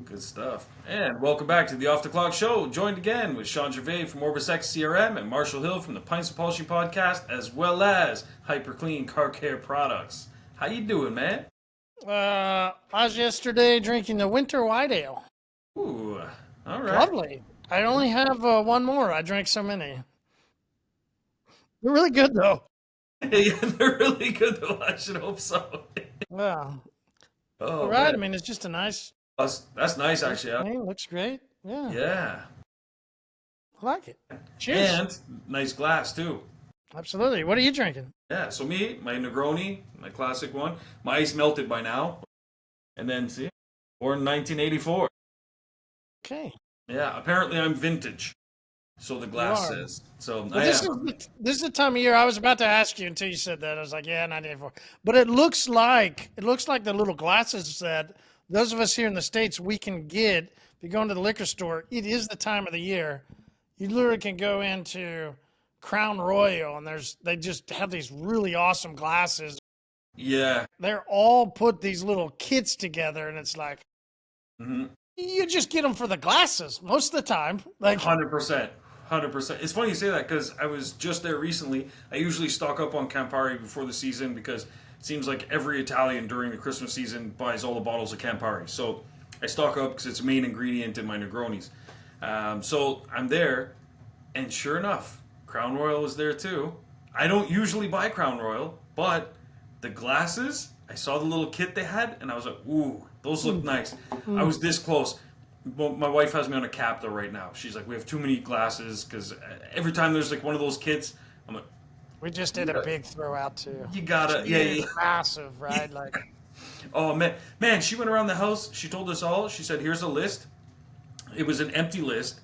Good stuff. And welcome back to the Off the Clock Show. Joined again with Sean Gervais from OrbisX CRM and Marshall Hill from the Pints of Polishing Podcast, as well as Hyper Clean Car Care Products. How you doing, man? I was yesterday drinking the winter white ale. Ooh, all right. Lovely. I only have one more. I drank so many. They're really good, though. Yeah, they're really good though. I should hope so. Yeah. Oh, All right. man. I mean, it's just a nice That's nice, actually. thing. Looks great. Yeah. Yeah. I like it. Cheers. And nice glass, too. Absolutely. What are you drinking? Yeah, so me, my Negroni, my classic one. My ice melted by now. And then, see, born in 1984. Okay. Yeah, apparently I'm vintage. So the glass are. says. So Well, I this am. is the time of year I was about to ask you until you said that. I was like, yeah, 1984. But it looks like the little glasses that those of us here in the States we can get. If you go into the liquor store, it is the time of the year. You literally can go into Crown Royal and they just have these really awesome glasses. Yeah. They're all put these little kits together, and it's like Mm-hmm. you just get them for the glasses most of the time. Like 100%. 100%. It's funny you say that because I was just there recently. I usually stock up on Campari before the season because it seems like every Italian during the Christmas season buys all the bottles of Campari. So I stock up because it's a main ingredient in my Negronis. So I'm there, and sure enough, Crown Royal is there too. I don't usually buy Crown Royal, but the glasses, I saw the little kit they had, and I was like, ooh, those look nice. I was this close. Well, my wife has me on a cap though right now. She's like, we have too many glasses because every time there's like one of those kits, I'm like, we just did a big throw out too. you gotta, yeah. Massive, right? Like, Oh man, she went around the house. She told us all. She said, here's a list. It was an empty list,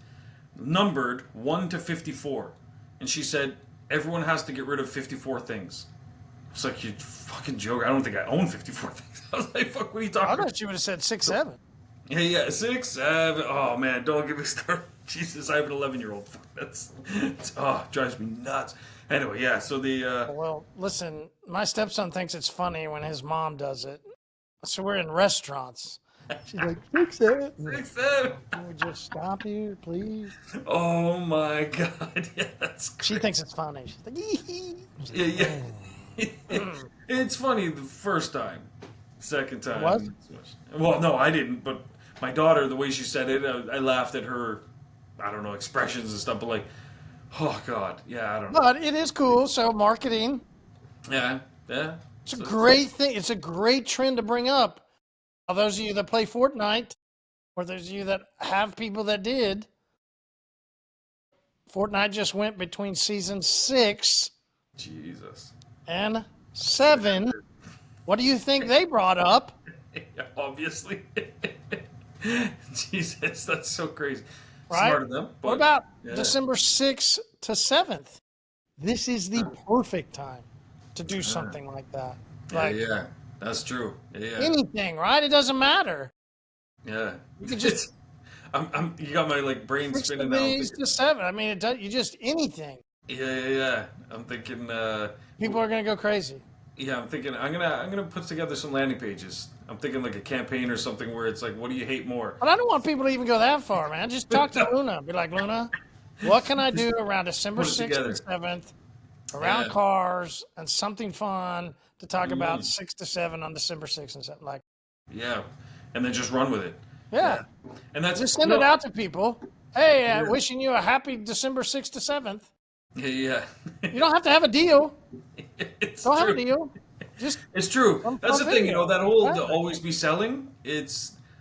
numbered 1 to 54, and she said everyone has to get rid of 54 things. It's like, you fucking joke. I don't think I own 54 things. I was like, fuck, what are you talking I about? thought you would have said 6, 7. Yeah, 6, 7. Oh man, don't get me started. Jesus, I have an 11-year-old. Drives me nuts. Anyway, yeah. So the Well, listen, my stepson thinks it's funny when his mom does it. So we're in restaurants. She's like, 6, 7. 6, 7. Can we just stop here, please? Oh my god, yeah, that's great. She thinks it's funny. She's like, "Ee-hee." Yeah. It's funny the first time. Second time. What? Well, no, I didn't. But my daughter, the way she said it, I laughed at her. I don't know, expressions and stuff. But like, oh god, yeah, I don't know. But it is cool. So marketing, Yeah. it's a great thing. It's a great trend to bring up. All those of you that play Fortnite, or those of you that have people that did, Fortnite just went between season 6 Jesus. and 7. What do you think they brought up? Yeah, obviously. Jesus, that's so crazy. Right? Smart of them. But, What about yeah. December 6th to 7th? This is the perfect time to do something like that. Like Yeah, that's true. Yeah. anything, right? It doesn't matter. Yeah. You can just You got my like brain 6 spinning now. days to 7. I mean, it does. You just anything. Yeah. I'm thinking. People are gonna go crazy. Yeah, I'm thinking. I'm gonna put together some landing pages. I'm thinking like a campaign or something where it's like, what do you hate more? But I don't want people to even go that far, man. Just talk to Luna. Be like, Luna, what can I do around December Put it 6th together. and 7th around Yeah. cars and something fun to talk about 6 to 7 on December 6th and 7th. Like, Yeah, and then just run with it. yeah. And that's Just send it out to people. Hey, wishing you a happy December 6th to 7th. Yeah. You don't have to have a deal. It's Don't have a true. deal. Just It's true. Some That's the fun thing, video. that whole Exactly. to always be selling.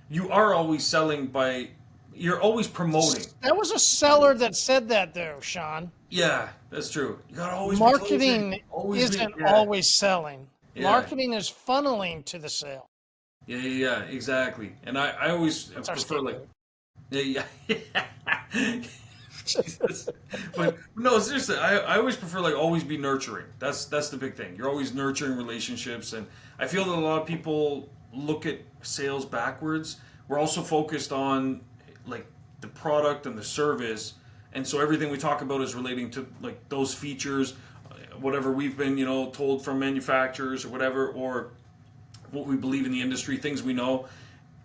You are always selling by. You're always promoting. That was a seller that said that, though, Sean. Yeah, that's true. You gotta always be Marketing closing. Always be- isn't yeah. always selling. Yeah. Marketing is funneling to the sale. Yeah, exactly. And I always That's our prefer like. statement. Yeah. Jesus. But no, seriously, I always prefer like always be nurturing. That's the big thing. You're always nurturing relationships, and I feel that a lot of people look at sales backwards. We're also focused on like the product and the service, and so everything we talk about is relating to like those features, whatever we've been told from manufacturers or whatever, or what we believe in the industry, things we know.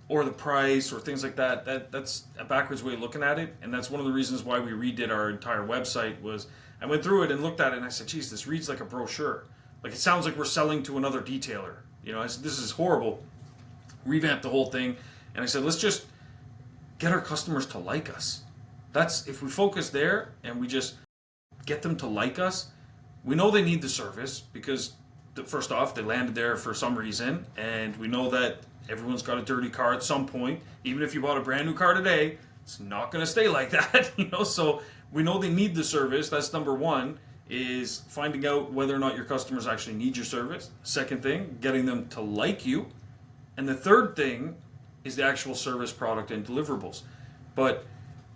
or the price or things like that. That's a backwards way of looking at it, and that's one of the reasons why we redid our entire website. Was I went through it and looked at it and I said, geez, this reads like a brochure. Like it sounds like we're selling to another detailer. You know, I said, this is horrible. Revamped the whole thing, and I said, let's just get our customers to like us. That's if we focus there and we just get them to like us. We know they need the service because first off, they landed there for some reason, and we know that everyone's got a dirty car at some point. Even if you bought a brand new car today, it's not going to stay like that, you know. So we know they need the service. That's number one, is finding out whether or not your customers actually need your service. Second thing, getting them to like you, and the third thing is the actual service, product, and deliverables. But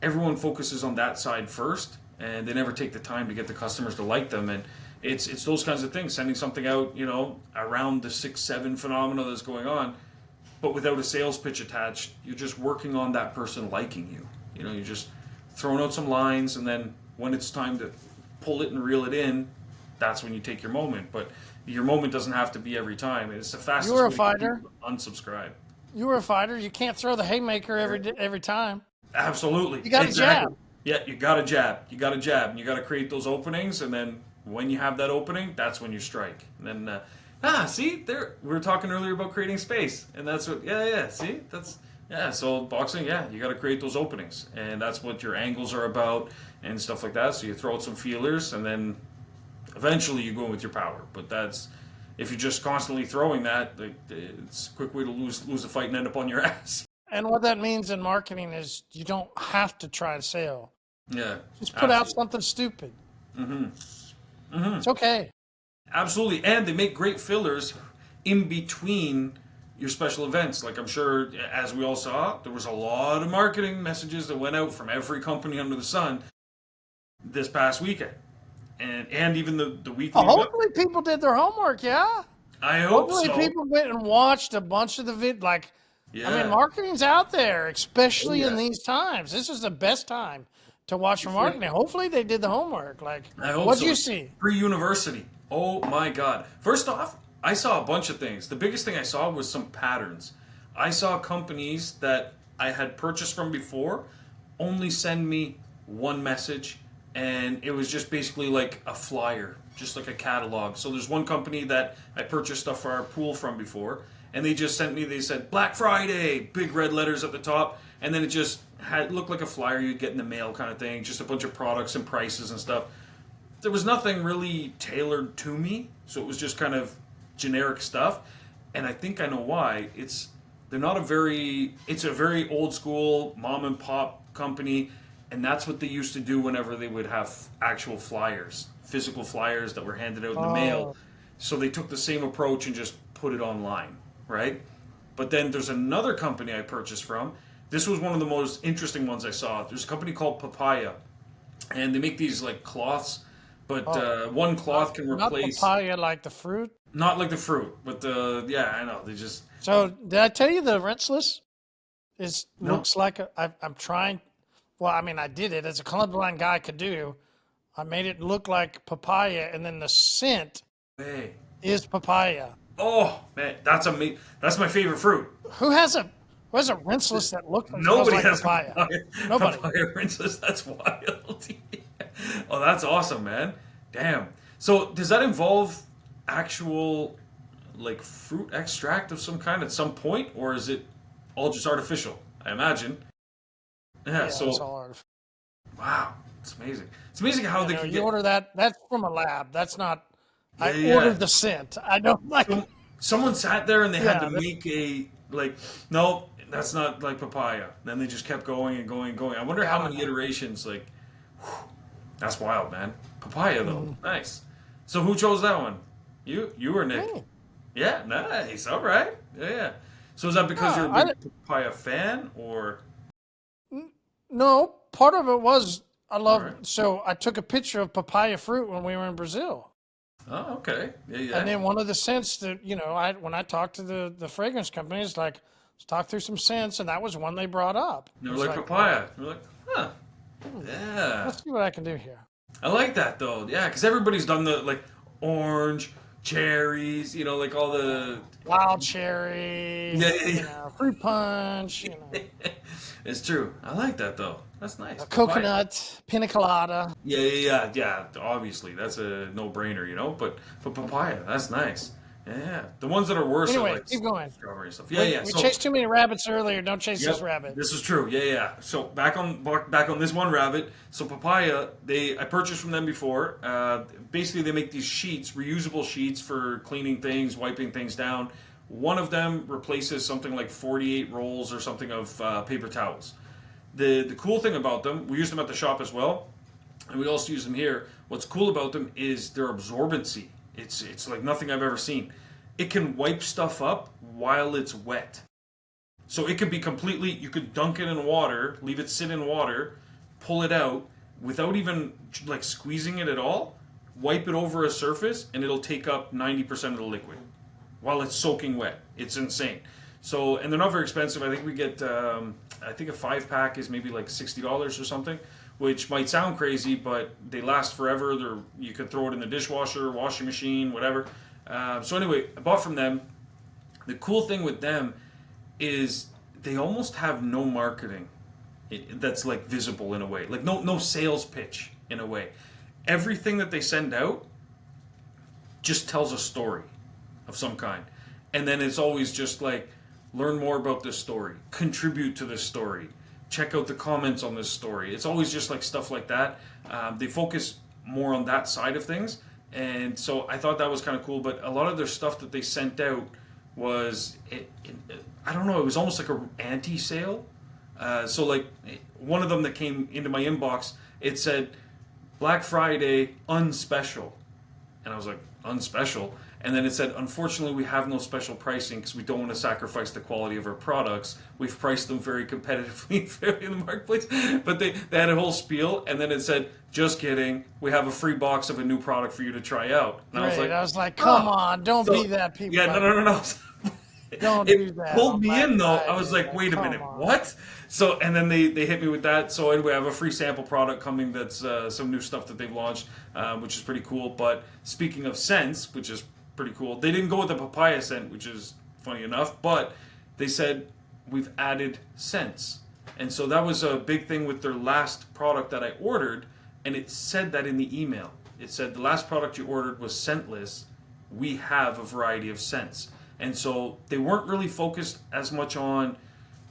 everyone focuses on that side first, and they never take the time to get the customers to like them. And it's those kinds of things, sending something out, you know, around the 6-7 phenomena that's going on, but without a sales pitch attached. You're just working on that person liking you. You know, you're just throwing out some lines, and then when it's time to pull it and reel it in, that's when you take your moment. But your moment doesn't have to be every time. It's the fastest You were a way fighter. to get people to unsubscribe. You were a fighter. You can't throw the haymaker every time. Absolutely. You got to jab. Yeah, you got to jab. You got to jab, and you got to create those openings, and then when you have that opening, that's when you strike. And then, see, there we were talking earlier about creating space, and that's what. Yeah. See, that's So boxing, you got to create those openings, and that's what your angles are about and stuff like that. So you throw out some feelers, and then eventually you go in with your power. But that's if you're just constantly throwing that, it's a quick way to lose the fight and end up on your ass. And what that means in marketing is you don't have to try to sell. Yeah. Just put out something stupid. It's okay. Absolutely. And they make great fillers in between your special events. Like I'm sure, as we all saw, there was a lot of marketing messages that went out from every company under the sun this past weekend. And even the weekly. Hopefully people did their homework, yeah? I hope so. Hopefully people went and watched a bunch of the I mean, marketing's out there, especially in these times. This is the best time to watch for marketing. Hopefully they did the homework. Like, what did you see? Pre-university. Oh my God. First off, I saw a bunch of things. The biggest thing I saw was some patterns. I saw companies that I had purchased from before only send me one message, and it was just basically like a flyer, just like a catalog. So there's one company that I purchased stuff for our pool from before, and they just sent me, they said, Black Friday, big red letters at the top, and then it just looked like a flyer you'd get in the mail kind of thing, just a bunch of products and prices and stuff. There was nothing really tailored to me, so it was just kind of generic stuff, and I think I know why. It's a very old school mom and pop company, and that's what they used to do whenever they would have actual flyers, physical flyers that were handed out in the mail. So they took the same approach and just put it online, right? But then there's another company I purchased from. This was one of the most interesting ones I saw. There's a company called Papaya, and they make these like cloths, but one cloth can replace. Not papaya like the fruit? Not like the fruit, but I know, they just. So did I tell you the rinseless looks like I'm trying. Well, I mean, I did it as a colorblind guy could do. I made it look like papaya, and then the scent is papaya. Oh man, that's amazing. That's my favorite fruit. Who has a rinseless that looks Nobody like has papaya? Nobody. Papaya rinseless. That's wild. Oh, that's awesome, man. Damn. So does that involve actual like fruit extract of some kind at some point, or is it all just artificial? I imagine. Yeah. So it's all artificial. Wow, it's amazing. It's amazing how they can order that. That's from a lab. That's not. I ordered the scent. I don't like. Someone sat there and they had to make no, that's not like papaya. Then they just kept going and going and going. I wonder how many iterations. Like, that's wild, man. Papaya though, nice. So who chose that one? You or Nick? Me. Yeah, nice. All right. Yeah. So is that because you're a big papaya fan, or? No, part of it was I love. Right. So I took a picture of papaya fruit when we were in Brazil. Oh, okay. Yeah. And then one of the scents that when I talked to the fragrance companies, like let's talk through some scents, and that was one they brought up. They were like papaya. You're like, huh. Yeah. Let's see what I can do here. I like that though. Yeah, because everybody's done the like orange, cherries, like all the Wild cherry, yeah, yeah, fruit punch, yeah. It's true. I like that though. That's nice. Papaya. coconut, pina colada. Yeah, yeah, yeah, yeah. Obviously, that's a no-brainer, But papaya, that's nice. Yeah, the ones that are worse are Anyway, like keep going. strawberry stuff. Yeah, We yeah. we So, chased too many rabbits earlier. Don't chase this yep, rabbit. this is true. Yeah, yeah. So back on this one rabbit. So papaya, I purchased from them before. Basically, they make these sheets, reusable sheets for cleaning things, wiping things down. One of them replaces something like 48 rolls or something of paper towels. The cool thing about them, we use them at the shop as well, and we also use them here. What's cool about them is their absorbency. It's like nothing I've ever seen. It can wipe stuff up while it's wet. So it could be completely, you could dunk it in water, leave it sit in water, pull it out without even like squeezing it at all, wipe it over a surface, and it'll take up 90% of the liquid while it's soaking wet. It's insane. So, and they're not very expensive. I think we get, I think a 5 pack is maybe like $60 or something, which might sound crazy, but they last forever. You can throw it in the dishwasher, washing machine, whatever. So anyway, I bought from them. The cool thing with them is they almost have no marketing that's like visible in a way, like no sales pitch in a way. Everything that they send out just tells a story of some kind, and then it's always just like learn more about this story, contribute to this story, check out the comments on this story. It's always just like stuff like that. They focus more on that side of things, and so I thought that was kind of cool. But a lot of their stuff that they sent out was I don't know, it was almost like a anti-sale. So like one of them that came into my inbox, it said Black Friday unspecial, and I was like, unspecial? And then it said, unfortunately, we have no special pricing because we don't want to sacrifice the quality of our products. We've priced them very competitively in the marketplace. But they had a whole spiel, and then it said, just kidding, we have a free box of a new product for you to try out. And I was like, come on, don't be that people. Yeah, no. Don't It do that. pulled me in though. Friday, I was like, wait a minute, on. what? So, and then they hit me with that. So anyway, I have a free sample product coming that's some new stuff that they've launched, which is pretty cool. But speaking of scents, which is pretty cool, they didn't go with the papaya scent, which is funny enough, but they said, we've added scents. And so that was a big thing with their last product that I ordered, and it said that in the email. It said, the last product you ordered was scentless. We have a variety of scents. And so they weren't really focused as much on,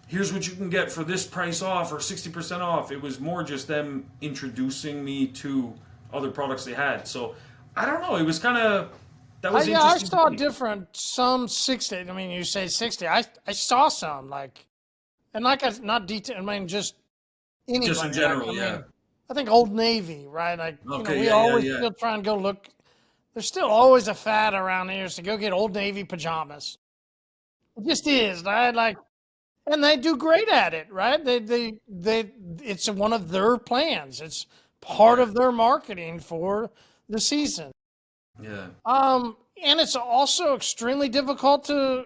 here's what you can get for this price off or 60% off. It was more just them introducing me to other products they had. So I don't know. It was kind of, that was I interesting. saw different, some 60. I mean, you say 60. I saw some like, and like not detail. I mean, just anybody. Just in general, like, yeah. I think Old Navy, right? Like, Okay, we always still try and go look. There's still always a fad around here is to go get Old Navy pajamas. It just is, right? Like, and they do great at it, right? They it's one of their plans. It's part of their marketing for the season. Yeah. And it's also extremely difficult to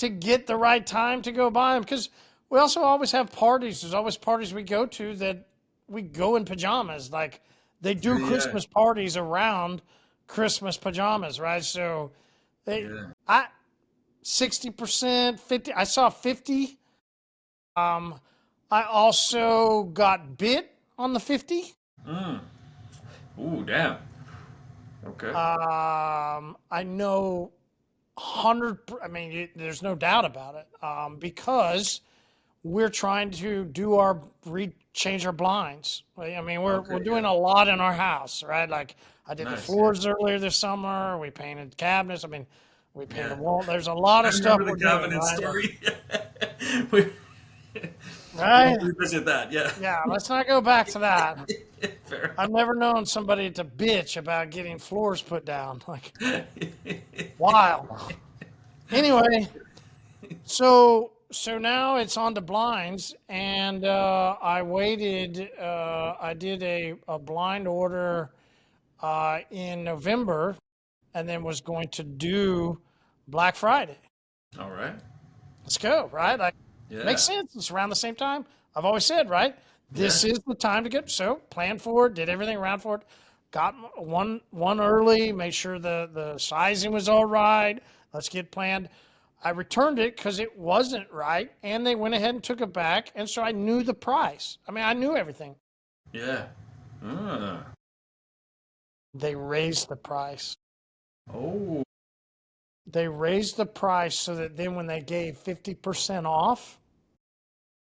get the right time to go buy them because we also always have parties. There's always parties we go to that we go in pajamas. Like they do Christmas parties around Christmas pajamas, right? So they, 60%, 50. I saw 50. I also got bit on the 50. Ooh, damn. Okay. I know 100. I mean, there's no doubt about it. Because we're trying to do change our blinds. I mean, we're doing a lot in our house, right? Like I did the floors earlier this summer. We painted cabinets. I mean, we painted the wall. There's a lot of stuff. Remember the cabinet story? Right? We'll revisit that, yeah. Yeah, let's not go back to that. Fair. I've never known somebody to bitch about getting floors put down. Like, wild. Anyway, so now it's on to blinds, and I waited. I did a blind order in November, and then was going to do Black Friday. All right. Let's go, right? Like, makes sense. It's around the same time. I've always said, right? This is the time to get, so planned for it, did everything around for it. got one early, made sure the sizing was all right. Let's get planned. I returned it because it wasn't right, and they went ahead and took it back, and so I knew the price. I mean, I knew everything. Yeah. Ah. They raised the price. Oh. They raised the price so that then when they gave 50% off,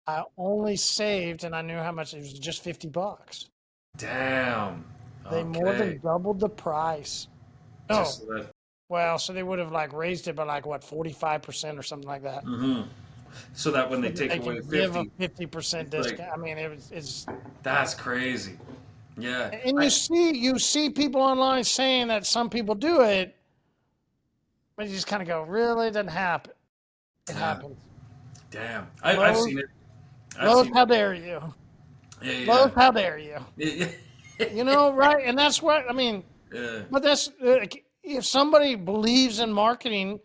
I only saved, and I knew how much it was, just $50. Damn. They more Okay. than doubled the price. Just No, so that. well, so they would have like raised it by like what 45% or something like that. So that when So they that take they away could give a 50, 50% it's like discount. I mean, it's that's crazy. Yeah. and you see people online saying that some people do it, but you just kind of go, really? It doesn't happen. It Yeah. happens. Damn. I've Lowe's, seen it. I've Lowe's, seen how dare you? it. Lowe's, how dare you? Yeah. Yeah. You know, right? And that's what I mean. Yeah. But that's if somebody believes in marketing,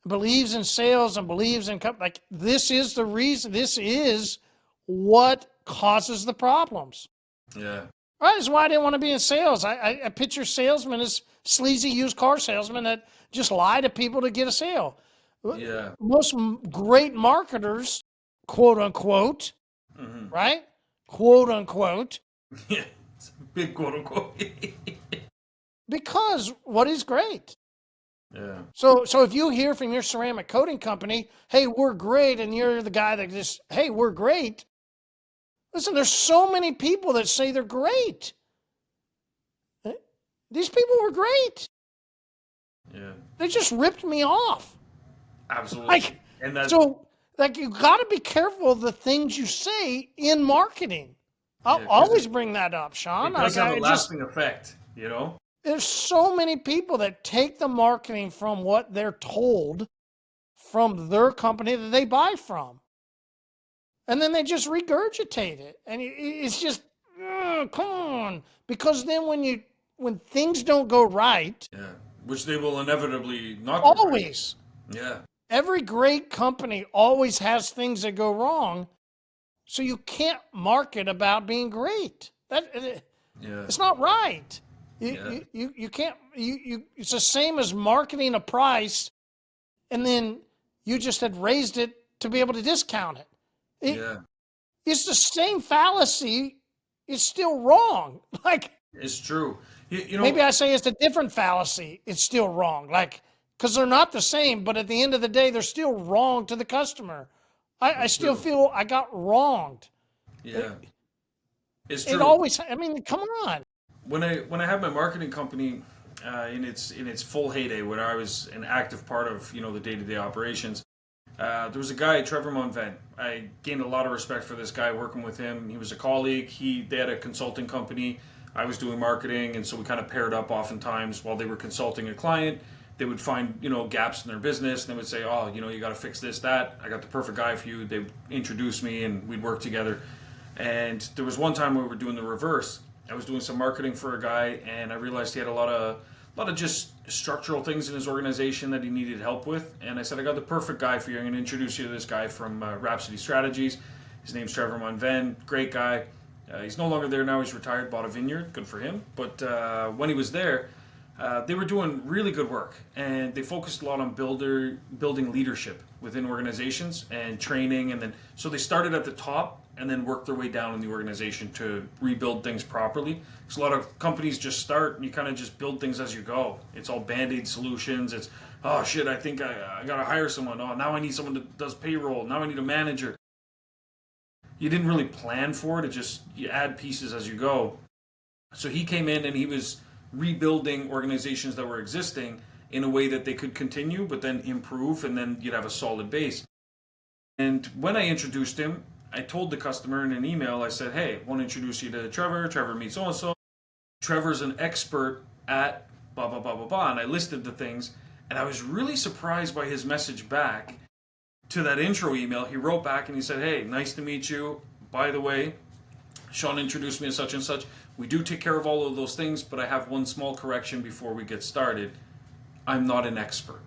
believes in sales, and believes in like this is the reason. This is what causes the problems. Yeah. Right? That's why I didn't want to be in sales. I picture salesmen as sleazy used car salesmen that just lie to people to get a sale. Yeah. Most great marketers, quote unquote, right? Quote unquote, Yeah. It's a big quote unquote. because what is great? Yeah. So if you hear from your ceramic coating company, hey, we're great, and you're the guy that just, hey, we're great. Listen, there's so many people that say they're great. These people were great. Yeah. They just ripped me off. Absolutely. Like, And that. so, like, you got to be careful of the things you say in marketing. I'll Yeah. Because always bring that up, Shawn. it does Like, have a I just, lasting effect. You know. there's so many people that take the marketing from what they're told from their company that they buy from, and then they just regurgitate it, and it's just, come on, because then when things don't go right, Yeah. Which they will inevitably not go right. always. Yeah. Every great company always has things that go wrong, so you can't market about being great. Yeah. It's not right. Yeah. You can't it's the same as marketing a price and then you just had raised it to be able to discount it. Yeah. It's the same fallacy. It's still wrong. Like, It's true. You maybe know. I say it's a different fallacy. It's still wrong. Like, because they're not the same, but at the end of the day, they're still wrong to the customer. I It's still true. feel I got wronged. Yeah. It's It true. always, I mean, come on. When I had my marketing company in its full heyday, when I was an active part of the day-to-day operations, there was a guy, Trevor Monven. I gained a lot of respect for this guy working with him. He was a colleague. They had a consulting company. I was doing marketing, and so we kind of paired up oftentimes while they were consulting a client. They would find gaps in their business, and they would say, "Oh, you got to fix this, that. I got the perfect guy for you." They would introduce me, and we'd work together. And there was one time we were doing the reverse. I was doing some marketing for a guy, and I realized he had a lot of just structural things in his organization that he needed help with. And I said, I got the perfect guy for you. I'm going to introduce you to this guy from Rhapsody Strategies. His name's Trevor Monven. Great guy. He's no longer there now. He's retired, bought a vineyard. Good for him. But when he was there, they were doing really good work, and they focused a lot on building leadership within organizations and training. And then so they started at the top and then work their way down in the organization to rebuild things properly. Because a lot of companies just start and you kind of just build things as you go. It's all band-aid solutions. It's, oh shit, I think I got to hire someone. Oh, now I need someone that does payroll. Now I need a manager. You didn't really plan for it. You add pieces as you go. So he came in and he was rebuilding organizations that were existing in a way that they could continue, but then improve, and then you'd have a solid base. And when I introduced him, I told the customer in an email, I said, hey, I want to introduce you to Trevor. Trevor meets so-and-so. Trevor's an expert at blah, blah, blah, blah, blah. And I listed the things. And I was really surprised by his message back to that intro email. He wrote back and he said, hey, nice to meet you. By the way, Shawn introduced me to such and such. We do take care of all of those things, but I have one small correction before we get started. I'm not an expert.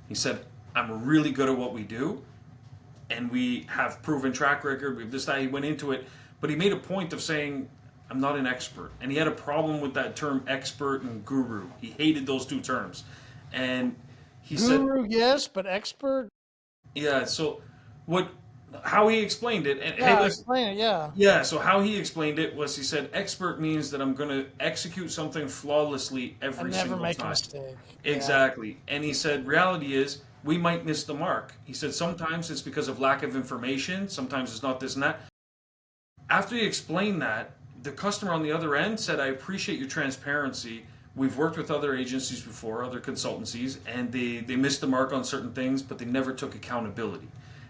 He said, I'm really good at what we do, and we have proven track record. We have this, that. He went into it, but he made a point of saying, I'm not an expert. And he had a problem with that term expert and guru. He hated those two terms. And he said, Guru, yes, but expert. yeah, so what, how he explained it, and hey, Yeah, listen, explain it. Yeah, yeah, so how he explained it was he said, expert means that I'm going to execute something flawlessly I every never single make a time. mistake. Yeah, Exactly. And he said, reality is, we might miss the mark. He said, sometimes it's because of lack of information, sometimes it's not this and that. After he explained that, the customer on the other end said, I appreciate your transparency. We've worked with other agencies before, other consultancies, and they missed the mark on certain things, but they never took accountability.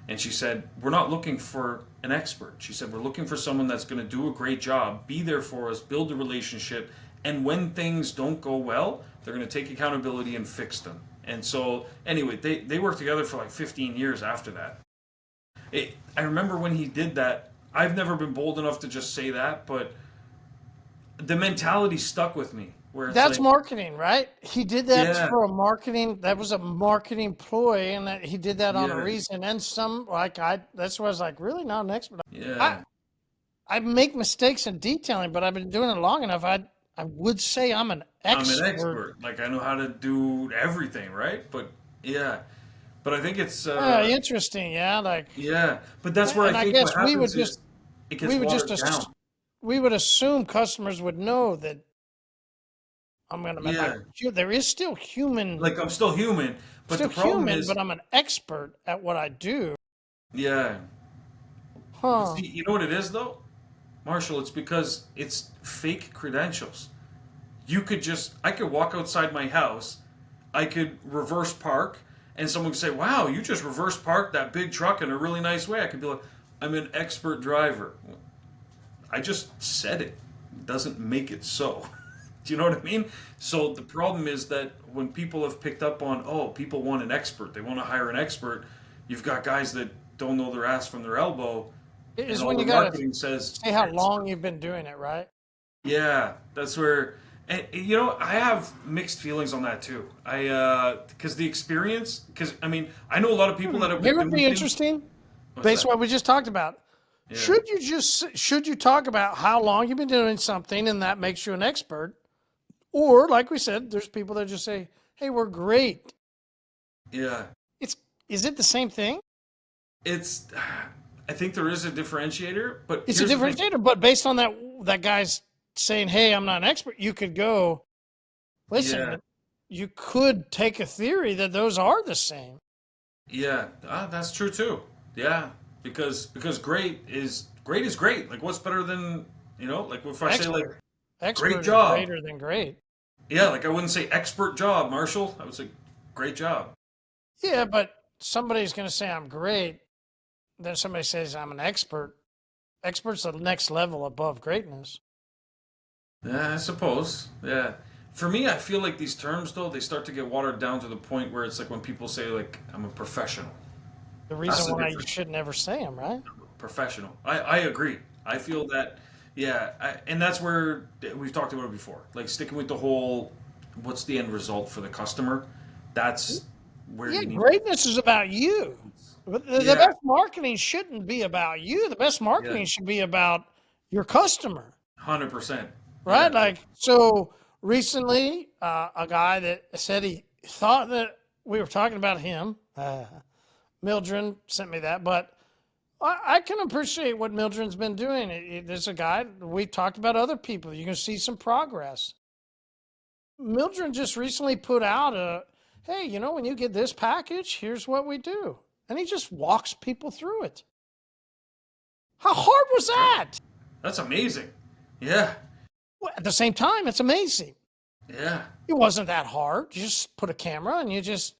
And she said, we're not looking for an expert. She said, we're looking for someone that's going to do a great job, be there for us, build a relationship, and when things don't go well, they're going to take accountability and fix them. And so, anyway, they worked together for like 15 years after that. I remember when he did that, I've never been bold enough to just say that, but the mentality stuck with me. Where it's that's like, marketing, right? He did that yeah, for a marketing. That was a marketing ploy, and that he did that on a yeah, reason. And some like I. That's why I was like, really not an expert. I yeah. I make mistakes in detailing, but I've been doing it long enough. I would say I'm an I'm an expert. expert. Like I know how to do everything, right? But yeah, but I think it's Interesting, yeah. Like, yeah. But that's where I and I think what guess happens is it gets we would just watered down. we would assume customers would know that I'm gonna Yeah, there is like I'm still human, but the still problem human, but is, I'm an expert at what I do. yeah. But Huh. see, you know what it is though, Marshall? It's because it's fake credentials. I could walk outside my house, I could reverse park, and someone could say, "Wow, you just reverse parked that big truck in a really nice way." I could be like, "I'm an expert driver." I just said it. It doesn't make it so. Do you know what I mean? So the problem is that when people have picked up on, oh, people want an expert, they want to hire an expert, you've got guys that don't know their ass from their elbow, and Is all when the you gotta marketing says say how expert. long you've been doing it, right? Yeah, that's where, and you know, I have mixed feelings on that too. Because the experience, because I mean, I know a lot of people that have Here been would doing be things. interesting, What's based that? on what we just talked about. Yeah, Should you talk about how long you've been doing something and that makes you an expert? Or like we said, there's people that just say, "Hey, we're great." yeah. It's is it the same thing? It's, I think there is a differentiator, but It's a here's the thing. differentiator, but based on that guy's saying, "Hey, I'm not an expert," you could go, "Listen, Yeah, you could take a theory that those are the same." yeah, that's true too. Yeah, because great is great. Like, what's better than, like if I say like Expert, great expert is job. greater than great. Yeah, like I wouldn't say expert job, Marshall. I would say great job. Yeah, but somebody's going to say I'm great. Then somebody says I'm an expert. Expert's the next level above greatness. Yeah, I suppose. Yeah. For me, I feel like these terms though, they start to get watered down to the point where it's like when people say like I'm a professional. The That's reason the why you difference. should never say them, right? Professional. I agree. I feel that, yeah, and that's where we've talked about it before. Like sticking with the whole, what's the end result for the customer? That's where Yeah, you need. greatness is about you. But the Yeah, best marketing shouldn't be about you. The best yeah, marketing should be about your customer, 100%. Yeah, right? Like, so recently, a guy that said he thought that we were talking about him, Mildred sent me that, but I can appreciate what Mildred's been doing. There's a guy, we talked about other people. You can see some progress. Mildred just recently put out hey, when you get this package, here's what we do. And he just walks people through it. How hard was that? that's amazing. Yeah, Well, at the same time, it's amazing. yeah, It wasn't that hard. You just put a camera and you just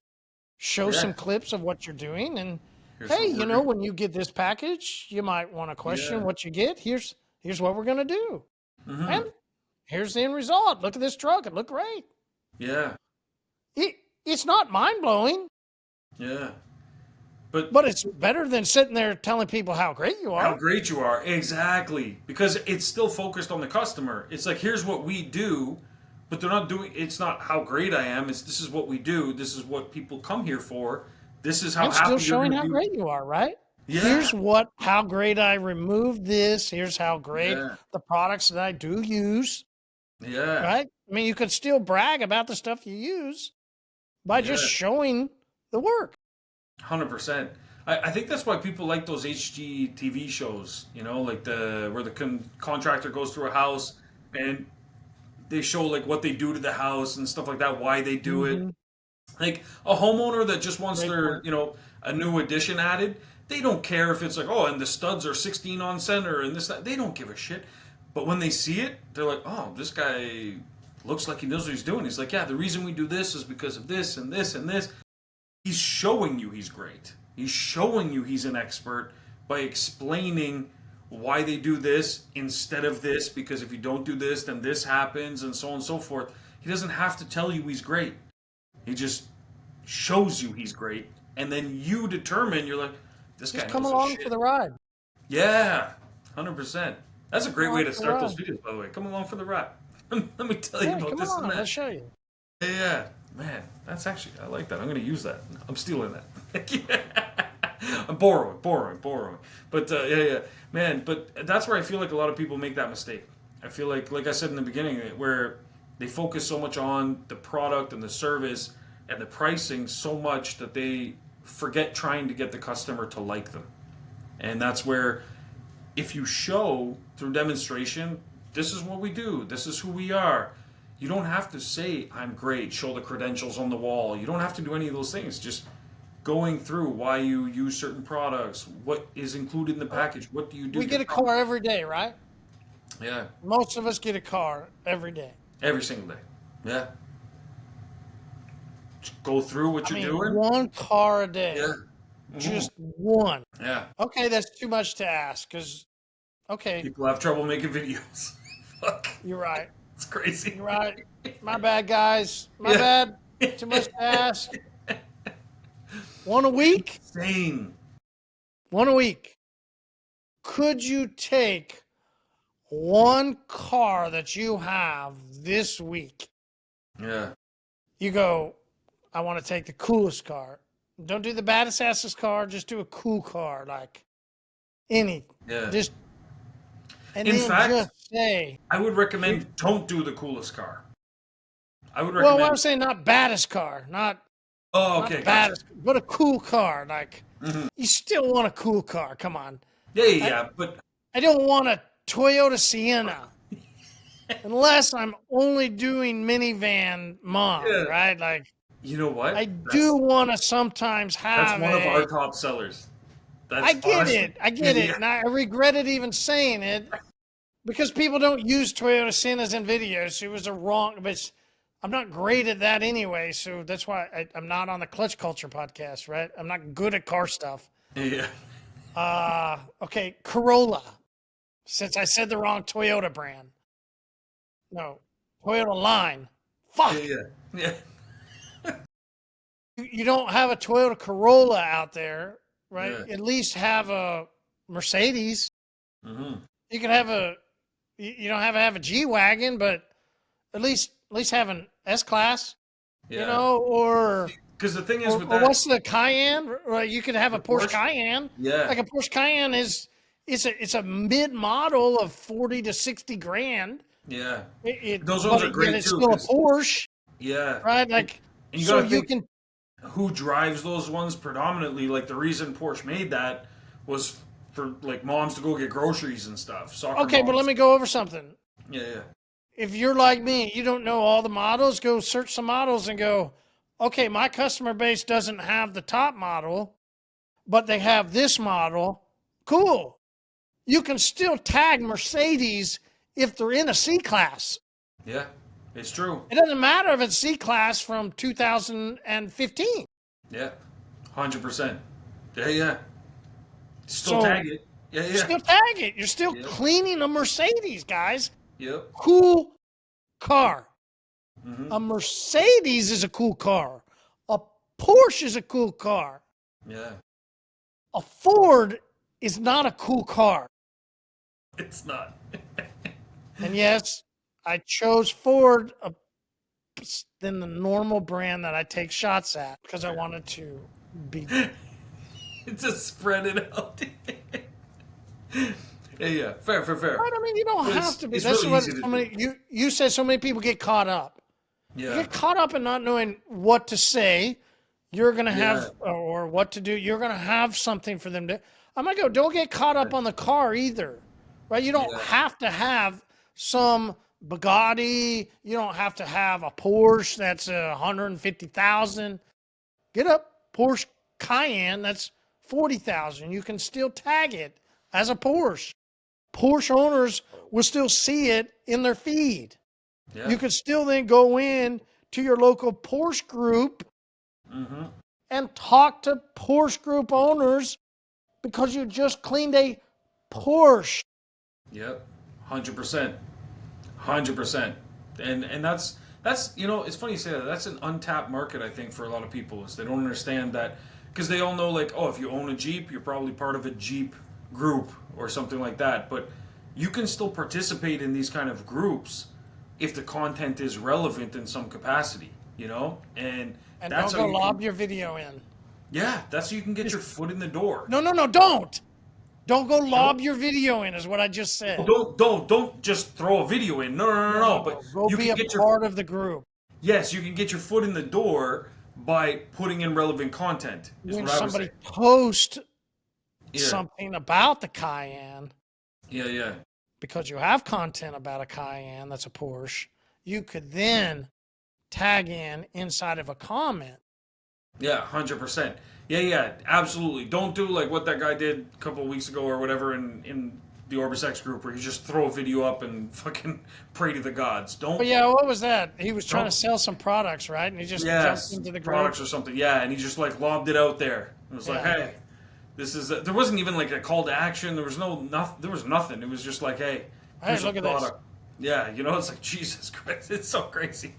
show yeah. some clips of what you're doing. And Here's hey, what we're doing. when you get this package, you might want to question Yeah. what you get. Here's what we're gonna do. And Mm-hmm. here's the end result. Look at this truck. It looked great. Yeah. It's not mind blowing, Yeah. But but it's better than sitting there telling people how great you how are. great you are. Exactly. Because it's still focused on the customer. It's like, here's what we do, but they're not doing, it's not how great I am. It's this is what we do. This is what people come here for. This is how And still happy you're showing going to how be. great you are, right? Here's Yeah. how great I removed this. Here's how great Yeah. the products that I do use, Yeah. right? I mean, you could still brag about the stuff you use by just Yeah. showing the work. 100%. I think that's why people like those HGTV shows, like the where the contractor goes through a house and they show like what they do to the house and stuff like that, why they do it. Hmm. Like a homeowner that just wants Great their, point. a new addition added, they don't care if it's like, oh, and the studs are 16 on center and this, that. They don't give a shit. But when they see it, they're like, oh, this guy looks like he knows what he's doing. He's like, yeah, the reason we do this is because of this and this and this. He's showing you he's great. He's showing you he's an expert by explaining why they do this instead of this, because if you don't do this, then this happens, and so on and so forth. He doesn't have to tell you he's great. He just shows you he's great, and then you determine, you're like, this guy Just come knows his along for shit. the ride. Yeah, 100%. That's a Come great way along to for the start those ride. videos, by the way. Come along for the ride. Let me tell you Yeah, about come this and along. that. Let's show you. Yeah, yeah. Man, that's actually, I like that. I'm going to use that. I'm stealing that. Yeah. I'm borrowing. But yeah, yeah. Man, but that's where I feel like a lot of people make that mistake. I feel like I said in the beginning, where they focus so much on the product and the service and the pricing so much that they forget trying to get the customer to like them. And that's where, if you show through demonstration, this is what we do, this is who we are. You don't have to say, I'm great, show the credentials on the wall. You don't have to do any of those things. Just going through why you use certain products, what is included in the package, what do you do, We your get a car every day, right? yeah, Most of us get a car every day. every single day. Yeah. Just go through what I you're mean, doing. one car a day. Yeah. Just one. Yeah. Okay, that's too much to ask because, okay, People have trouble making videos. Fuck. you're right. It's crazy. You're right. My bad, guys. My Yeah. bad. Too much to ask. One a week? Insane. One a week. Could you take one car that you have this week? Yeah. You go, I want to take the coolest car. Don't do the baddest ass's car. Just do a cool car, like any. Yeah. Just and In then fact, just say. I would recommend don't do the coolest car. I would Well, recommend. I'm saying not baddest car, Oh, not okay, gotcha. baddest, but a cool car. Like Hmm. you still want a cool car. Come on. Yeah, yeah, I, yeah, but I don't want a Toyota Sienna unless I'm only doing minivan mod, yeah. right? Like You know what? I do want to sometimes That's have one of our a. top sellers. I That's get honestly, it. I get yeah, it. And I regretted even saying it because people don't use Toyota Siennas in videos. It was a wrong, but I'm not great at that anyway. So that's why I'm not on the Clutch Culture podcast, right? I'm not good at car stuff. yeah, Okay, Corolla. Since I said the wrong Toyota brand. No, Toyota line. yeah, Fuck. yeah, yeah, You don't have a Toyota Corolla out there, right? yeah. At least have a Mercedes. Hmm. You can have a. You don't have a G wagon, but at least have an S class, Yeah. or Because the thing is or, with or that, what's the Cayenne? Right, you could have the a Porsche Porsche, Cayenne. yeah, Like a Porsche Cayenne it's a mid model of 40 to 60 grand. yeah. It Those ones but are yet great it's too. still a Because Porsche, yeah, right? and, Like and you so got to you think can. who drives those ones predominantly. Like the reason Porsche made that was for like moms to go get groceries and stuff. Soccer Okay, but let moms. me go over something. Yeah, yeah, If you're like me, you don't know all the models, go search some models and go, okay, my customer base doesn't have the top model, but they have this model. Cool. You can still tag Mercedes if they're in a C class. yeah. It's true. It doesn't matter if it's C class from 2015. Yeah, 100%. Yeah, yeah. Still So tag it. Yeah, you yeah. still tag it. You're still Yep. cleaning a Mercedes, guys. Yep. Cool car. Hmm. A Mercedes is a cool car. A Porsche is a cool car. Yeah. A Ford is not a cool car. It's not. And yes, I chose Ford than the normal brand that I take shots at because I wanted to be Just spread it out. Yeah. Fair. Right? I mean, you don't But have to be. it's That's really what easy to so do. many. You said so many people get caught up. You Yeah. get caught up in not knowing what to say. You're gonna Yeah. have or what to do. You're gonna have something for them to. I'm gonna go. Don't get caught up on the car either, right? You don't Yeah. have to have some Bugatti. You don't have to have a Porsche that's 150,000. Get a Porsche Cayenne that's 40,000. You can still tag it as a Porsche. Porsche owners will still see it in their feed. Yeah. You could still then go in to your local Porsche group Mm-hmm. and talk to Porsche group owners because you just cleaned a Porsche. Yep. 100%. 100%. And that's it's funny you say that. That's an untapped market, I think, for a lot of people, is they don't understand that, because they all know, like, oh, if you own a Jeep, you're probably part of a Jeep group or something like that. But you can still participate in these kind of groups if the content is relevant in some capacity, and And that's don't how go you lob can. your video in. Yeah, that's how you can get your foot in the door. No, don't. Don't go Don't lob your video in, is what I just said. don't just throw a video in. No. But Go you be can a get your part of the group. yes, you can get your foot in the door by putting in relevant content. Is When what I would somebody say. posts Yeah, something about the Cayenne, yeah. because you have content about a Cayenne that's a Porsche, you could then tag in inside of a comment. Yeah, 100%. Yeah, absolutely. Don't do like what that guy did a couple of weeks ago or whatever in the OrbisX group, where you just throw a video up and fucking pray to the gods. But yeah, what was that? He was trying to Don't. sell some products, right? And he just jumped Yes, into the group. products or something. Yeah, and he just like lobbed it out there. It was like, Yeah. hey, this is. There wasn't even like a call to action. There was nothing. There was nothing. It was just like, hey, Hey, here's a look at this. product. Yeah, it's like Jesus Christ. It's so crazy.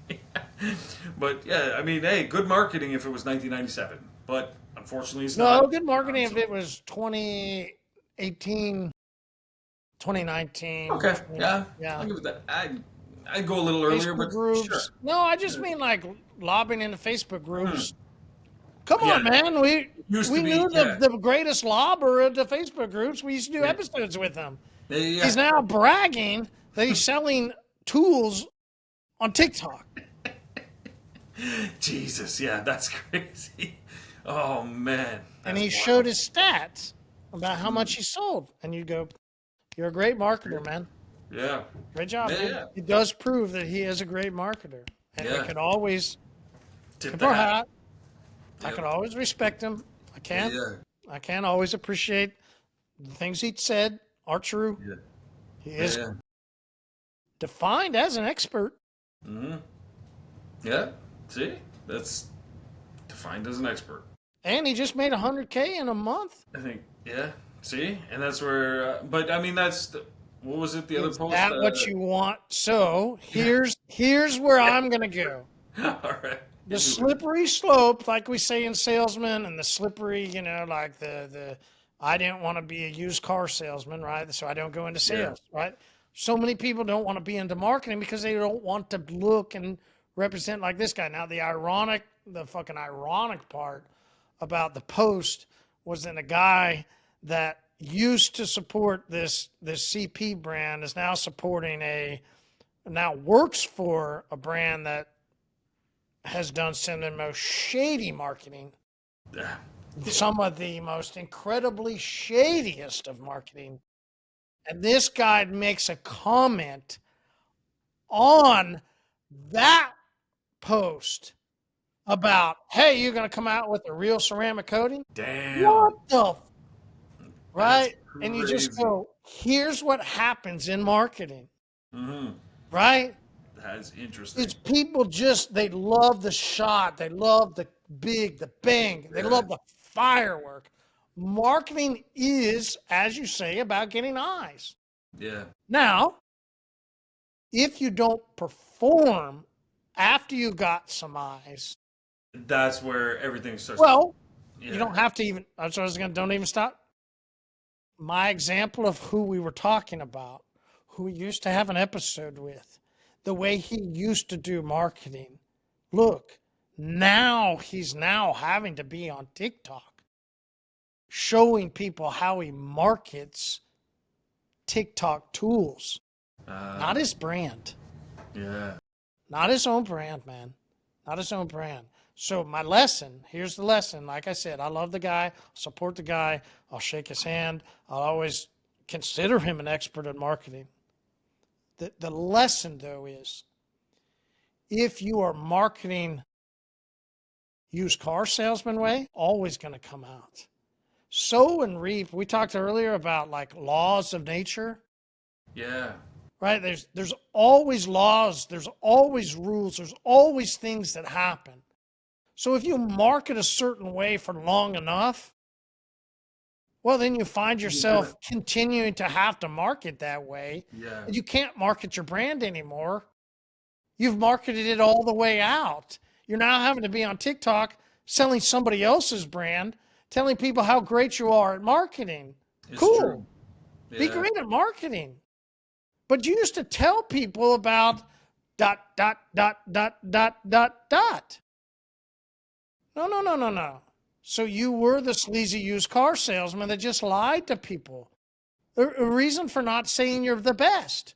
But yeah, I mean, hey, good marketing if it was 1997, but unfortunately, it's No, not. good marketing if So- it was 2018, 2019. okay, yeah, Yeah. I'll give it that. I go a little earlier, Facebook but groups. sure. No, I just mean like lobbing into Facebook groups. Come Yeah, on, man. We used we to be. knew Yeah, the greatest lobber of the Facebook groups. We used to do yeah, episodes with him. yeah. He's now bragging that he's selling tools on TikTok. Jesus, yeah, that's crazy. Oh man, And that's he wild. showed his stats about how much he sold. And you go, you're a great marketer, man. Yeah, Great job, Yeah, man. yeah. It does prove that he is a great marketer. And Yeah. I could always tip tip the our hat. hat. I Yep. could always respect him. I can't. Yeah, I can't always appreciate the things he said are true. yeah, He is yeah. defined as an expert. Mm-hmm. Yeah. See, that's defined as an expert. And he just made 100K in a month. I think. Yeah. See, and that's where. But I mean, what was it? The other Is post. that what you want? So here's where I'm gonna go. All right. The slippery slope, like we say in salesman, and the slippery, like the I didn't want to be a used car salesman, right? So I don't go into sales, right? So many people don't want to be into marketing because they don't want to look and represent like this guy. Now the fucking ironic part about the post was that a guy that used to support this CP brand is now now works for a brand that has done some of the most shady marketing, Yeah. some of the most incredibly shadiest of marketing. And this guy makes a comment on that post about, hey, you're going to come out with a real ceramic coating? Damn. What the? Right? And you just crazy. go, here's what happens in marketing, Mm-hmm. right? That's interesting. It's people they love the shot. They love the bang. They love the firework. Marketing is, as you say, about getting eyes. Yeah. Now, if you don't perform after you got some eyes, That's where everything starts. well, Yeah. you don't have to even, that's what I was going to, don't even stop. My example of who we were talking about, who we used to have an episode with, the way he used to do marketing. Look, now he's having to be on TikTok showing people how he markets TikTok tools, not his brand. Yeah. Not his own brand, man. Not his own brand. So my lesson, here's the lesson. Like I said, I love the guy, support the guy, I'll shake his hand. I'll always consider him an expert in marketing. The lesson, though, is if you are marketing used car salesman way, always going to come out. Sow and reap. We talked earlier about like laws of nature. Yeah. Right? There's always laws, there's always rules, there's always things that happen. So if you market a certain way for long enough, well, then you find yourself continuing to have to market that way. Yeah. And you can't market your brand anymore. You've marketed it all the way out. You're now having to be on TikTok selling somebody else's brand, telling people how great you are at marketing. It's cool. true. Be great at marketing. But you used to tell people about ... No. So you were the sleazy used car salesman that just lied to people. A reason for not saying you're the best.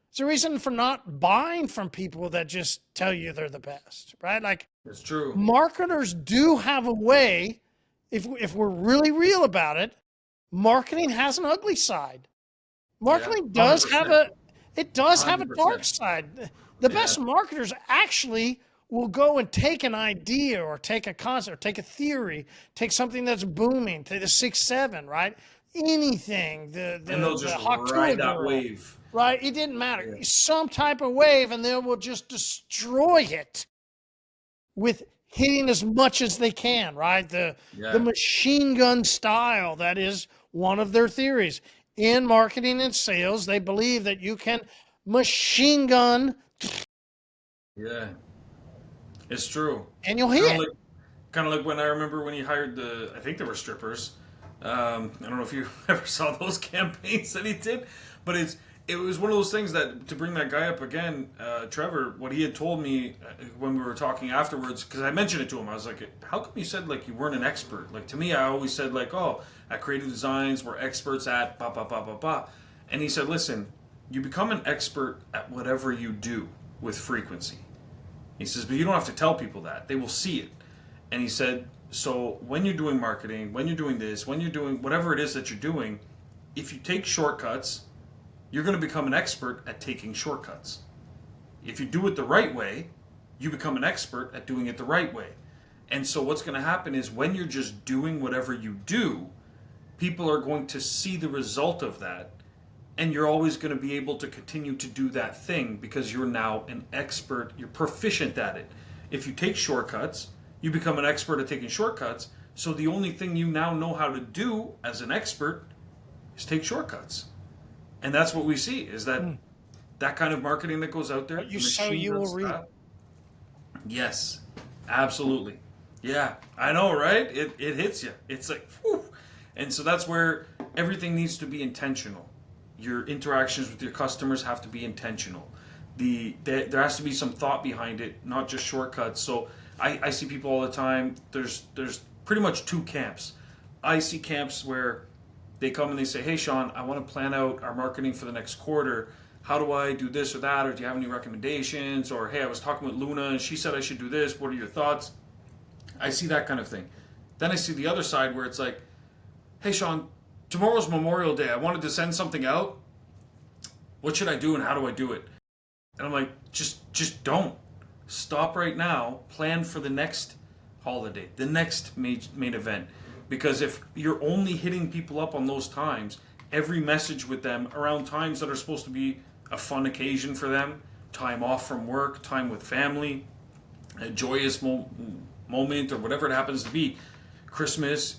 It's a reason for not buying from people that just tell you they're the best, right? Like, it's true. Marketers do have a way, if we're really real about it, marketing has an ugly side. Marketing does have a 100%. dark side. The best marketers actually will go and take an idea or take a concept or take a theory, take something that's booming, take the 6-7, right? Anything, and they'll just hot ride that girl, wave. right? It didn't matter. Some type of wave, and they will just destroy it with hitting as much as they can, right? The machine gun style, that is one of their theories. In marketing and sales, they believe that you can machine gun. Yeah. It's true. And you'll hit. Kind of like when I remember when he hired I think they were strippers. I don't know if you ever saw those campaigns that he did, but it was one of those things that, to bring that guy up again, Trevor, what he had told me when we were talking afterwards, because I mentioned it to him, I was like, how come you said like you weren't an expert? Like, to me, I always said like, oh, at Creative Designs, we're experts at blah, blah, blah, blah, blah. And he said, listen, you become an expert at whatever you do with frequency. He says, but you don't have to tell people that. They will see it. And he said, so when you're doing marketing, when you're doing this, when you're doing whatever it is that you're doing, if you take shortcuts, you're going to become an expert at taking shortcuts. If you do it the right way, you become an expert at doing it the right way. And so what's going to happen is when you're just doing whatever you do, people are going to see the result of that. And you're always going to be able to continue to do that thing because you're now an expert, you're proficient at it. If you take shortcuts, you become an expert at taking shortcuts. So the only thing you now know how to do as an expert is take shortcuts. And that's what we see, is that kind of marketing that goes out there. What you sow, you will reap. Yes, absolutely. Yeah, I know, right? It hits you. It's like, whew. And so that's where everything needs to be intentional. Your interactions with your customers have to be intentional. There has to be some thought behind it, not just shortcuts. So I see people all the time. There's pretty much two camps. I see camps where they come and they say, hey, Shawn, I want to plan out our marketing for the next quarter. How do I do this or that? Or do you have any recommendations? Or, hey, I was talking with Luna and she said I should do this. What are your thoughts? I see that kind of thing. Then I see the other side where it's like, hey, Shawn, tomorrow's Memorial Day. I wanted to send something out. What should I do and how do I do it? And I'm like, just don't. Stop right now. Plan for the next holiday, the next main event. Because if you're only hitting people up on those times, every message with them around times that are supposed to be a fun occasion for them, time off from work, time with family, a joyous moment or whatever it happens to be, Christmas,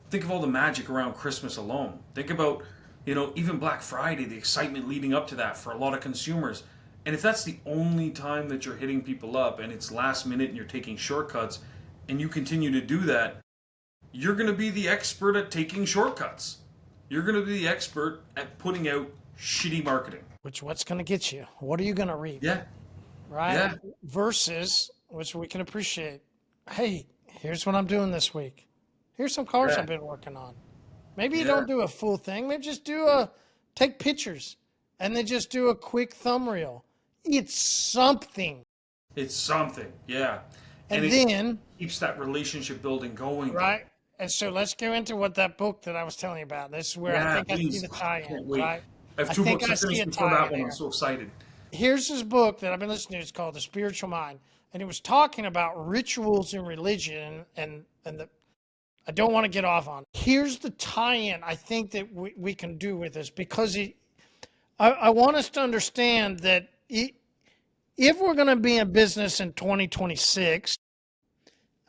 think of all the magic around Christmas alone. Think about, even Black Friday, the excitement leading up to that for a lot of consumers. And if that's the only time that you're hitting people up and it's last minute and you're taking shortcuts and you continue to do that, you're going to be the expert at taking shortcuts. You're going to be the expert at putting out shitty marketing. What's going to get you? What are you going to reap? Yeah. Right? Yeah. Versus, which we can appreciate, hey, here's what I'm doing this week. Here's some cars Yeah. I've been working on. Maybe you Yeah. don't do a full thing. Maybe just take pictures and then just do a quick thumbnail. It's something. It's something. Yeah. And And it then, keeps that relationship building going, though. right? And so let's go into what that book that I was telling you about. This is where I Yeah, think I see please. the Oh, I tie-in, can't wait. right? I have I two think books I to see finish a before that tie-in one. I'm here. so excited. Here's this book that I've been listening to. It's called The Spiritual Mind. And it was talking about rituals in religion and the I don't want to get off on. Here's the tie-in I think that we can do with this because I want us to understand that if we're going to be in business in 2026,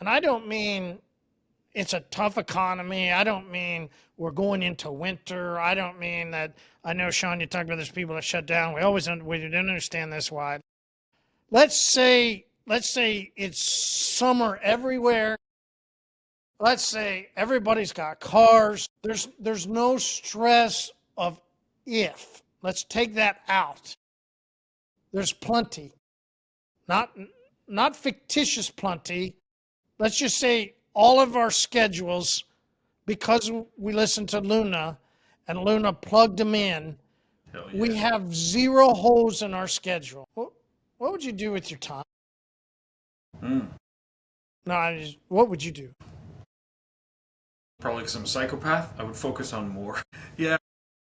and I don't mean it's a tough economy. I don't mean we're going into winter. I don't mean that. I know, Shawn, you talked about there's people that shut down. We didn't understand this why. Let's say it's summer everywhere. Let's say everybody's got cars. There's no stress of if. Let's take that out. There's plenty. Not not fictitious plenty. Let's just say all of our schedules, because we listened to Luna and Luna plugged them in, Hell we yeah. have zero holes in our schedule. What would you do with your time? Mm. No, what would you do? Probably because I'm a psychopath, I would focus on more. Yeah.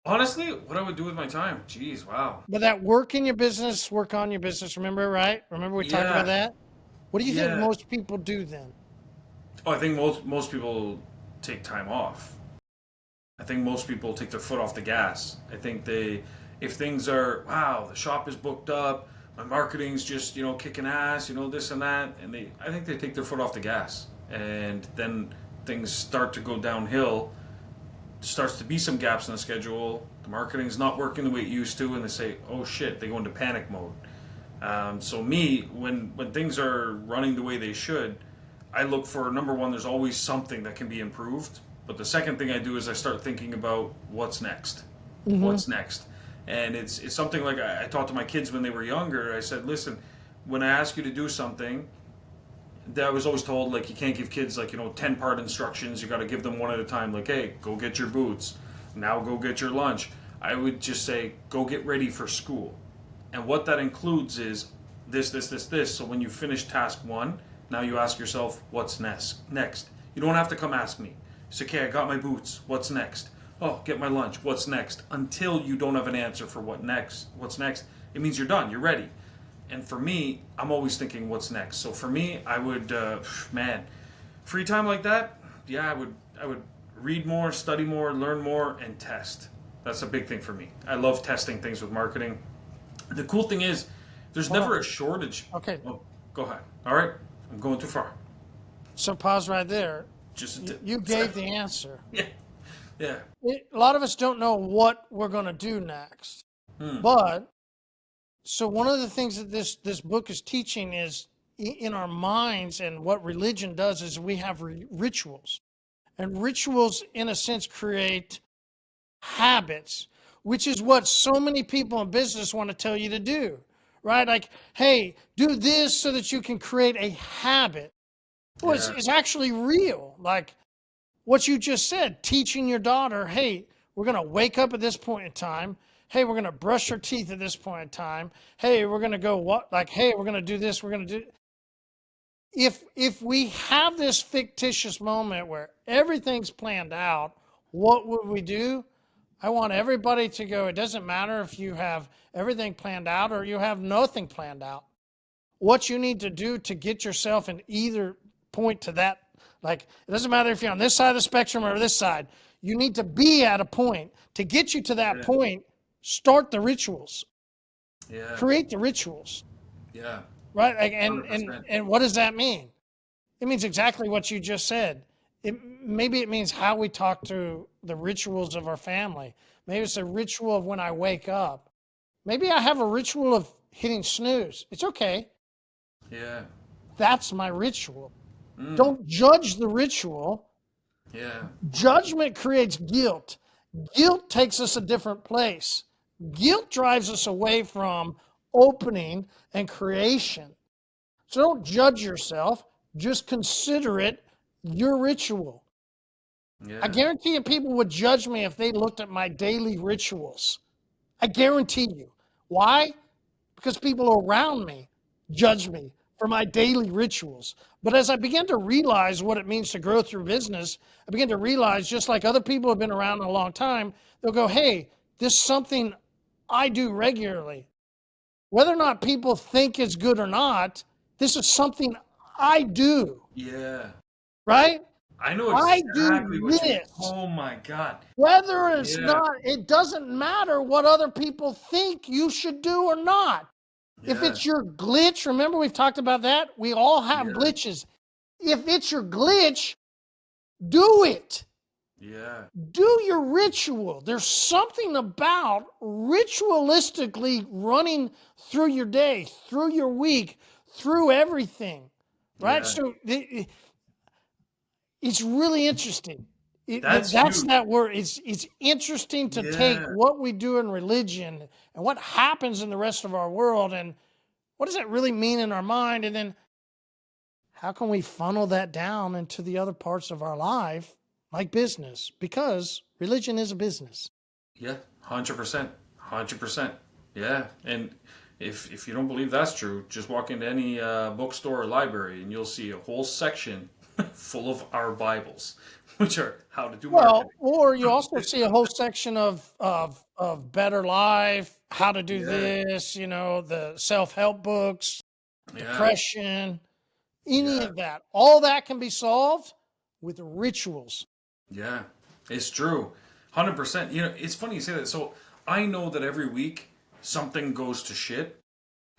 Honestly, what I would do with my time? Jeez, wow. But that work in your business, work on your business, remember, right? Remember we talked about Yeah. that? What do you think Yeah. most people do then? Oh, I think most people take time off. I think most people take their foot off the gas. I think if things are, wow, the shop is booked up, my marketing's just, kicking ass, this and that, and I think they take their foot off the gas. And then things start to go downhill, starts to be some gaps in the schedule, the marketing's not working the way it used to, and they say, oh shit, they go into panic mode. So me, when things are running the way they should, I look for number one. There's always something that can be improved. But the second thing I do is I start thinking about what's next. Mm-hmm. What's next? And it's something like I taught to my kids when they were younger. I said, listen, when I ask you to do something, that I was always told like you can't give kids like 10-part instructions. You got to give them one at a time. Like, hey, go get your boots. Now go get your lunch. I would just say, go get ready for school. And what that includes is this, this, this, this. So when you finish task one, now you ask yourself, what's next? You don't have to come ask me. It's okay, I got my boots. What's next? Oh, get my lunch. What's next? Until you don't have an answer for what's next, it means you're done. You're ready. And for me, I'm always thinking, what's next? So for me, I would, man, free time like that, yeah, I would read more, study more, learn more, and test. That's a big thing for me. I love testing things with marketing. The cool thing is, there's Hold never on. a shortage. Okay, Oh, go ahead. All right, I'm going too far. so pause right there. Just a You gave the answer. yeah, yeah. A lot of us don't know what we're going to do next. Hmm. But so one of the things that this book is teaching is in our minds, and what religion does is we have rituals. And rituals, in a sense, create habits, which is what so many people in business want to tell you to do, right? Like, hey, do this so that you can create a habit. Well, Yeah, it's actually real. Like what you just said, teaching your daughter, hey, we're going to wake up at this point in time. Hey, we're going to brush our teeth at this point in time. Hey, we're going to go what? Like, hey, we're going to do this. We're going to do. If we have this fictitious moment where everything's planned out, what would we do? I want everybody to go. It doesn't matter if you have everything planned out or you have nothing planned out. What you need to do to get yourself in either point to that, like, it doesn't matter if you're on this side of the spectrum or this side. You need to be at a point. To get you to that yeah, point, start the rituals, yeah, create the rituals, yeah. right? Like, and Hundred and percent. and what does that mean? It means exactly what you just said. Maybe it means how we talk to the rituals of our family. Maybe it's a ritual of when I wake up. Maybe I have a ritual of hitting snooze. It's okay. Yeah. That's my ritual. Mm. Don't judge the ritual. Yeah. Judgment creates guilt. Guilt takes us a different place. Guilt drives us away from opening and creation. So don't judge yourself. Just consider it your ritual. I Yeah. guarantee you people would judge me if they looked at my daily rituals. I guarantee you. Why? Because people around me judge me for my daily rituals. But as I began to realize what it means to grow through business, I began to realize just like other people have been around a long time, they'll go, hey, this is something I do regularly. Whether or not people think it's good or not, this is something I do, Yeah. right? I know I exactly do what you mean. this. Oh my God. Whether it's Yeah. not, it doesn't matter what other people think you should do or not. If Yeah. it's your glitch, remember we've talked about that? We all have Yeah. glitches. If it's your glitch, do it. Yeah. Do your ritual. There's something about ritualistically running through your day, through your week, through everything, right? Yeah. So it's really interesting. That's That's huge. that word. It's interesting to take Yeah. what we do in religion and what happens in the rest of our world and what does that really mean in our mind, and then how can we funnel that down into the other parts of our life, like business? Because religion is a business. Yeah. 100%. 100%. Yeah. And if you don't believe that's true, just walk into any bookstore or library and you'll see a whole section full of our Bibles, which are how to do Well, marketing. or you also see a whole section of better life, how to do Yeah. this, the self-help books, Yeah. depression, any Yeah. of that. All that can be solved with rituals. Yeah, it's true. 100%. You know, it's funny you say that. So I know that every week something goes to shit.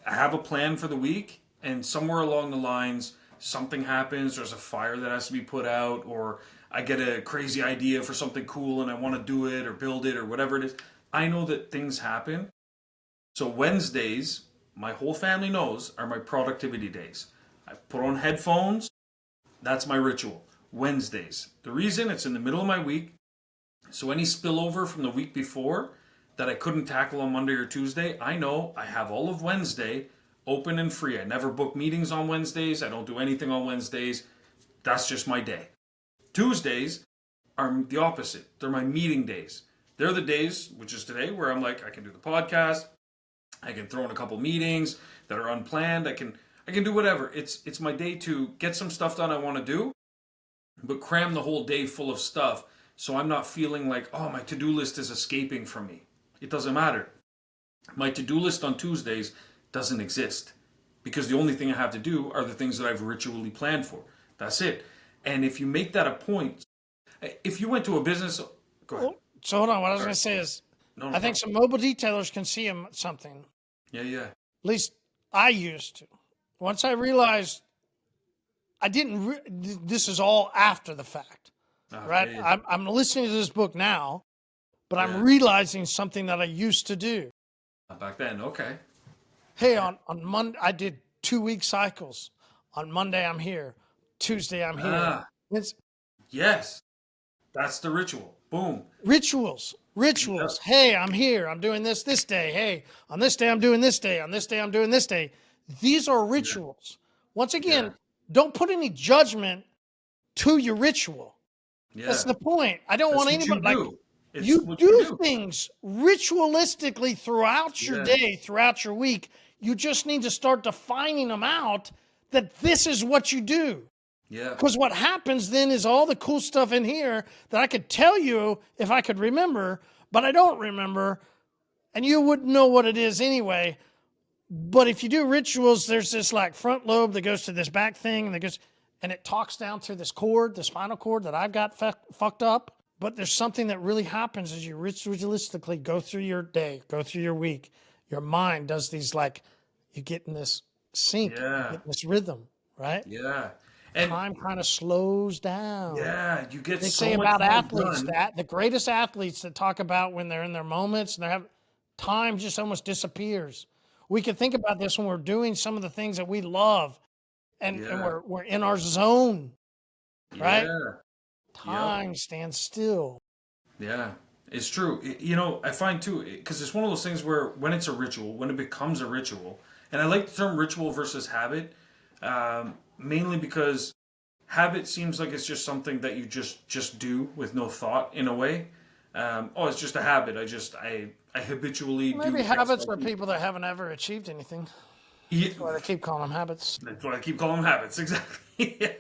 I have a plan for the week, and somewhere along the lines, something happens. There's a fire that has to be put out, or I get a crazy idea for something cool and I want to do it or build it or whatever it is. I know that things happen. So Wednesdays, my whole family knows, are my productivity days. I put on headphones. That's my ritual. Wednesdays. The reason it's in the middle of my week, so any spillover from the week before that I couldn't tackle on Monday or Tuesday, I know I have all of Wednesday open and free. I never book meetings on Wednesdays. I don't do anything on Wednesdays. That's just my day. Tuesdays are the opposite. They're my meeting days. They're the days, which is today, where I'm like, I can do the podcast. I can throw in a couple meetings that are unplanned. I can do whatever. It's my day to get some stuff done I want to do, but cram the whole day full of stuff so I'm not feeling like, oh, my to do list is escaping from me. It doesn't matter. My to do list on Tuesdays doesn't exist because the only thing I have to do are the things that I've ritually planned for. That's it. And if you make that a point, if you went to a business, go ahead. So hold on. What I was Sorry. going to say is, No, no I think problem. some mobile detailers can see something. Yeah, yeah. At least I used to. Once I realized I didn't. This is all after the fact, right? Yeah, yeah. I'm listening to this book now, but I'm Yeah. realizing something that I used to do. Back then, okay. Hey, on Monday I did 2 week cycles. On Monday I'm here. Tuesday I'm here. Ah, It's yes. That's the ritual. Boom. rituals. Rituals. Yep. Hey, I'm here. I'm doing this day. Hey, on this day I'm doing this day. On this day I'm doing this day. These are Yeah. rituals. Once Yeah. again, don't put any judgment to your ritual. That's Yeah. the point. I don't That's want what you anybody like do. It's you what you do do. things ritualistically throughout your Yeah. day, throughout your week. You just need to start defining them out that this is what you do. Yeah. Because what happens then is all the cool stuff in here that I could tell you if I could remember, but I don't remember, and you wouldn't know what it is anyway. But if you do rituals, there's this like front lobe that goes to this back thing, and and it talks down through this cord, the spinal cord that I've got fucked up. But there's something that really happens as you ritualistically go through your day, go through your week. Your mind does these like, you get in this sync, you Yeah. get in this rhythm, right? Yeah. And Time kind of slows down. yeah, you get They say so much about more athletes done. that the greatest athletes that talk about when they're in their moments and they have time just almost disappears. We can think about this when we're doing some of the things that we love and Yeah. we're in our zone, right? Yeah. Yep. Time stands still. Yeah. It's true. You know, I find too, because it's one of those things where when it's a ritual, when it becomes a ritual, and I like the term ritual versus habit, mainly because Habit seems like it's just something that you just do with no thought in a way. It's just a habit. I habitually Maybe do X, habits Y, are Z. people that haven't ever achieved anything. Yeah, That's why they keep calling them habits. that's why I keep calling them habits. Exactly.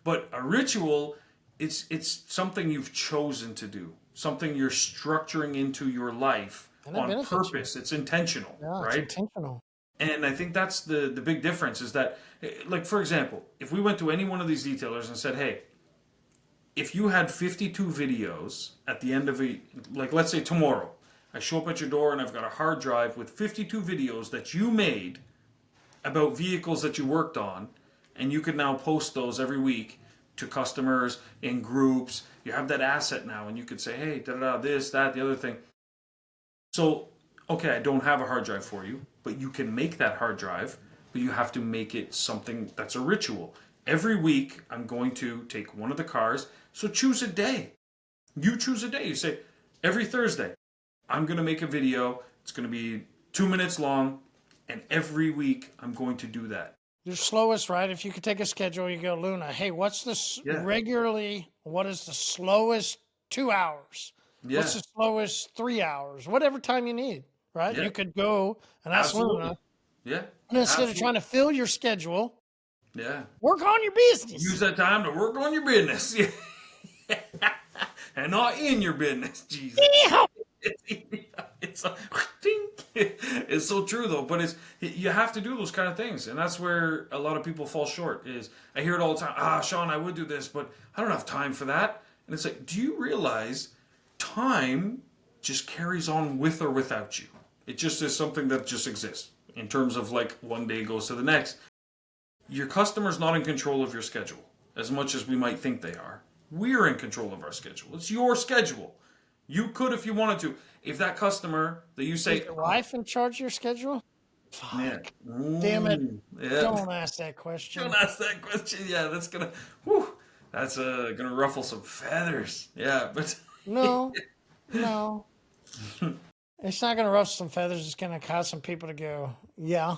But a ritual, it's something you've chosen to do, something you're structuring into your life And it on benefits you. purpose. It's intentional, Yeah, it's right? intentional. And I think that's the big difference is that, like, for example, if we went to any one of these detailers and said, hey, if you had 52 videos at the end of like, let's say tomorrow, I show up at your door and I've got a hard drive with 52 videos that you made about vehicles that you worked on, and you could now post those every week to customers in groups. You have that asset now, and you could say, hey, da da da, this, that, the other thing. So, okay, I don't have a hard drive for you, but you can make that hard drive, but you have to make it something that's a ritual. Every week, I'm going to take one of the cars. So choose a day. You choose a day. You say, every Thursday, I'm going to make a video. It's going to be 2 minutes long. And every week, I'm going to do that. Your slowest, right? If you could take a schedule, you go, Luna, hey, what's the Yeah. what is the slowest 2 hours? What's Yeah. the slowest 3 hours? Whatever time you need, right? Yeah. You could go and ask Luna. Absolutely. Yeah. And instead of Absolutely. trying to fill your schedule, Yeah. work on your Use business. that time to work on your business. And not in your business, Jesus. Yeah. It's a, it's so true though, but you have to do those kind of things, and that's where a lot of people fall short. Is I hear it all the time. Shawn, I would do this, but I don't have time for that. And it's like, do you realize time just carries on with or without you? It just is something that just exists in terms of like one day goes to the next. Your customer's not in control of your schedule as much as we might think they are. We're in control of our schedule. It's your schedule. You could, if you wanted to, if that customer that you Is say, your wife in charge of your schedule? yeah, Fuck. Damn it. yeah, Don't ask that question. don't ask that question. Yeah, that's gonna ruffle some feathers. Yeah, but No, no. It's not going to ruffle some feathers. It's going to cause some people to go, yeah.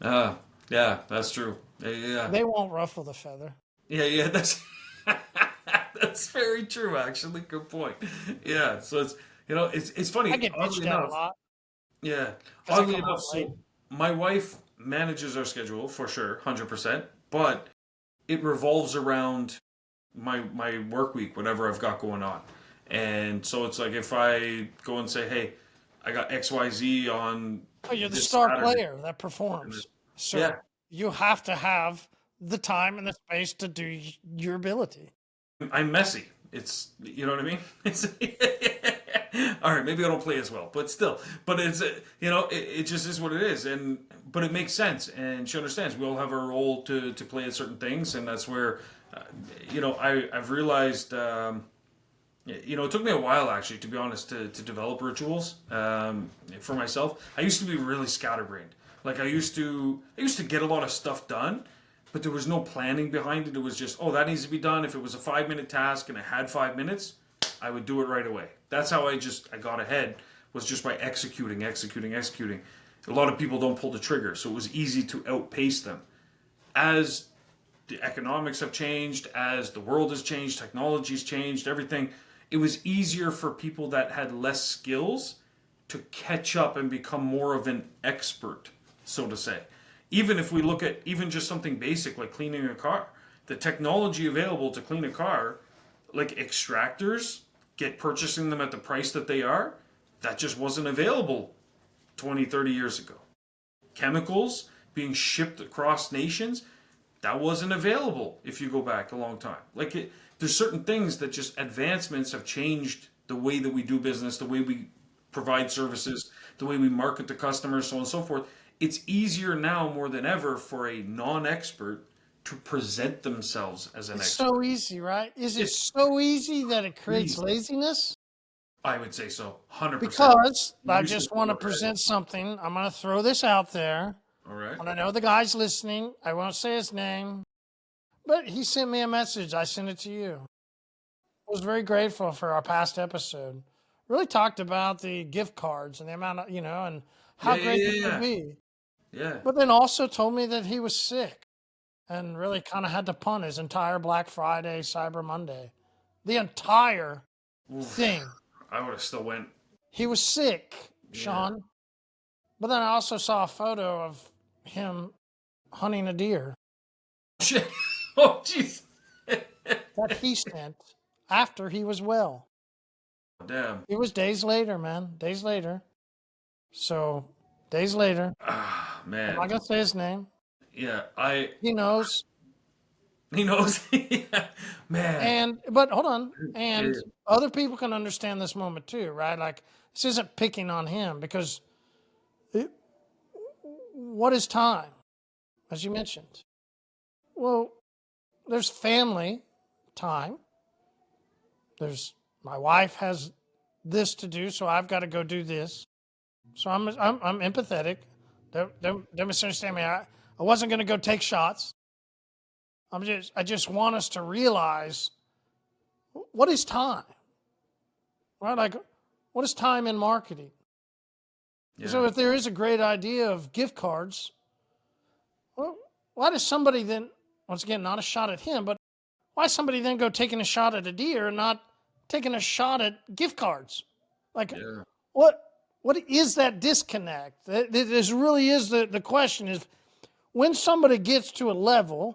yeah, that's true. Yeah, They won't ruffle the feather. yeah, that's that's very true. Actually, good point. Yeah, so it's funny. I get bitched at a lot Yeah, because I oddly come enough, home late. so my wife manages our schedule for sure, 100%, but it revolves around my work week, whatever I've got going on. And so it's like if I go and say, "Hey, I got XYZ on Oh, you're the this star Saturday." player that performs. Yeah, So you have to have the time and the space to do your ability. I'm messy. It's you know what I mean. It's all right. Maybe I don't play as well, but still. But it's it just is what it is, and but it makes sense, and she understands. We all have our role to play at certain things, and that's where I've realized. It took me a while actually, to be honest, to develop rituals for myself. I used to be really scatterbrained. Like I used to get a lot of stuff done, but there was no planning behind it. It was just, oh, that needs to be done. If it was a 5 minute task and I had 5 minutes, I would do it right away. That's how I got ahead, was just by executing. A lot of people don't pull the trigger, so it was easy to outpace them. As the economics have changed, as the world has changed, technology's changed, everything, it was easier for people that had less skills to catch up and become more of an expert, so to say. Even if we look at even just something basic like cleaning a car, the technology available to clean a car, like extractors, get purchasing them at the price that they are, that just wasn't available 20, 30 years ago. Chemicals being shipped across nations, that wasn't available if you go back a long time. There's certain things that just advancements have changed the way that we do business, the way we provide services, the way we market to customers, so on and so forth. It's easier now more than ever for a non-expert to present themselves as an It's expert. so easy, right? Is it It's so easy that it creates easy. laziness? I would say so, 100%. Because You I used just to want to go ahead. present something. I'm going to throw this out there. All right. And I know the guy's listening. I won't say his name. But he sent me a message. I sent it to you. I was very grateful for our past episode. Really talked about the gift cards and the amount of, and how Yeah, great yeah, they yeah, could be. yeah. But then also told me that he was sick. and really kind of had to punt his entire Black Friday, Cyber Monday, the entire thing. I would have still went. He was sick, Yeah. Shawn. But then I also saw a photo of him hunting a deer Shit. Oh, jeez. that he sent after he was well. Damn. It was days later, man. Days later. So, days later. Ah, I'm man. not going to say his name. Yeah, He knows. he knows. Yeah. Man. But hold on. Yeah. And other people can understand this moment too, right? Like, this isn't picking on him because what is time, as you mentioned? Well, there's family time. There's my wife has this to do, so I've got to go do this. So I'm empathetic. Don't misunderstand me. I wasn't going to go take shots. I just want us to realize what is time, right? Like, what is time in marketing? Yeah. So if there is a great idea of gift cards, well, why does somebody then, once again, not a shot at him, but why somebody then go taking a shot at a deer and not taking a shot at gift cards? Like, Yeah. what is that disconnect? This really is the question is when somebody gets to a level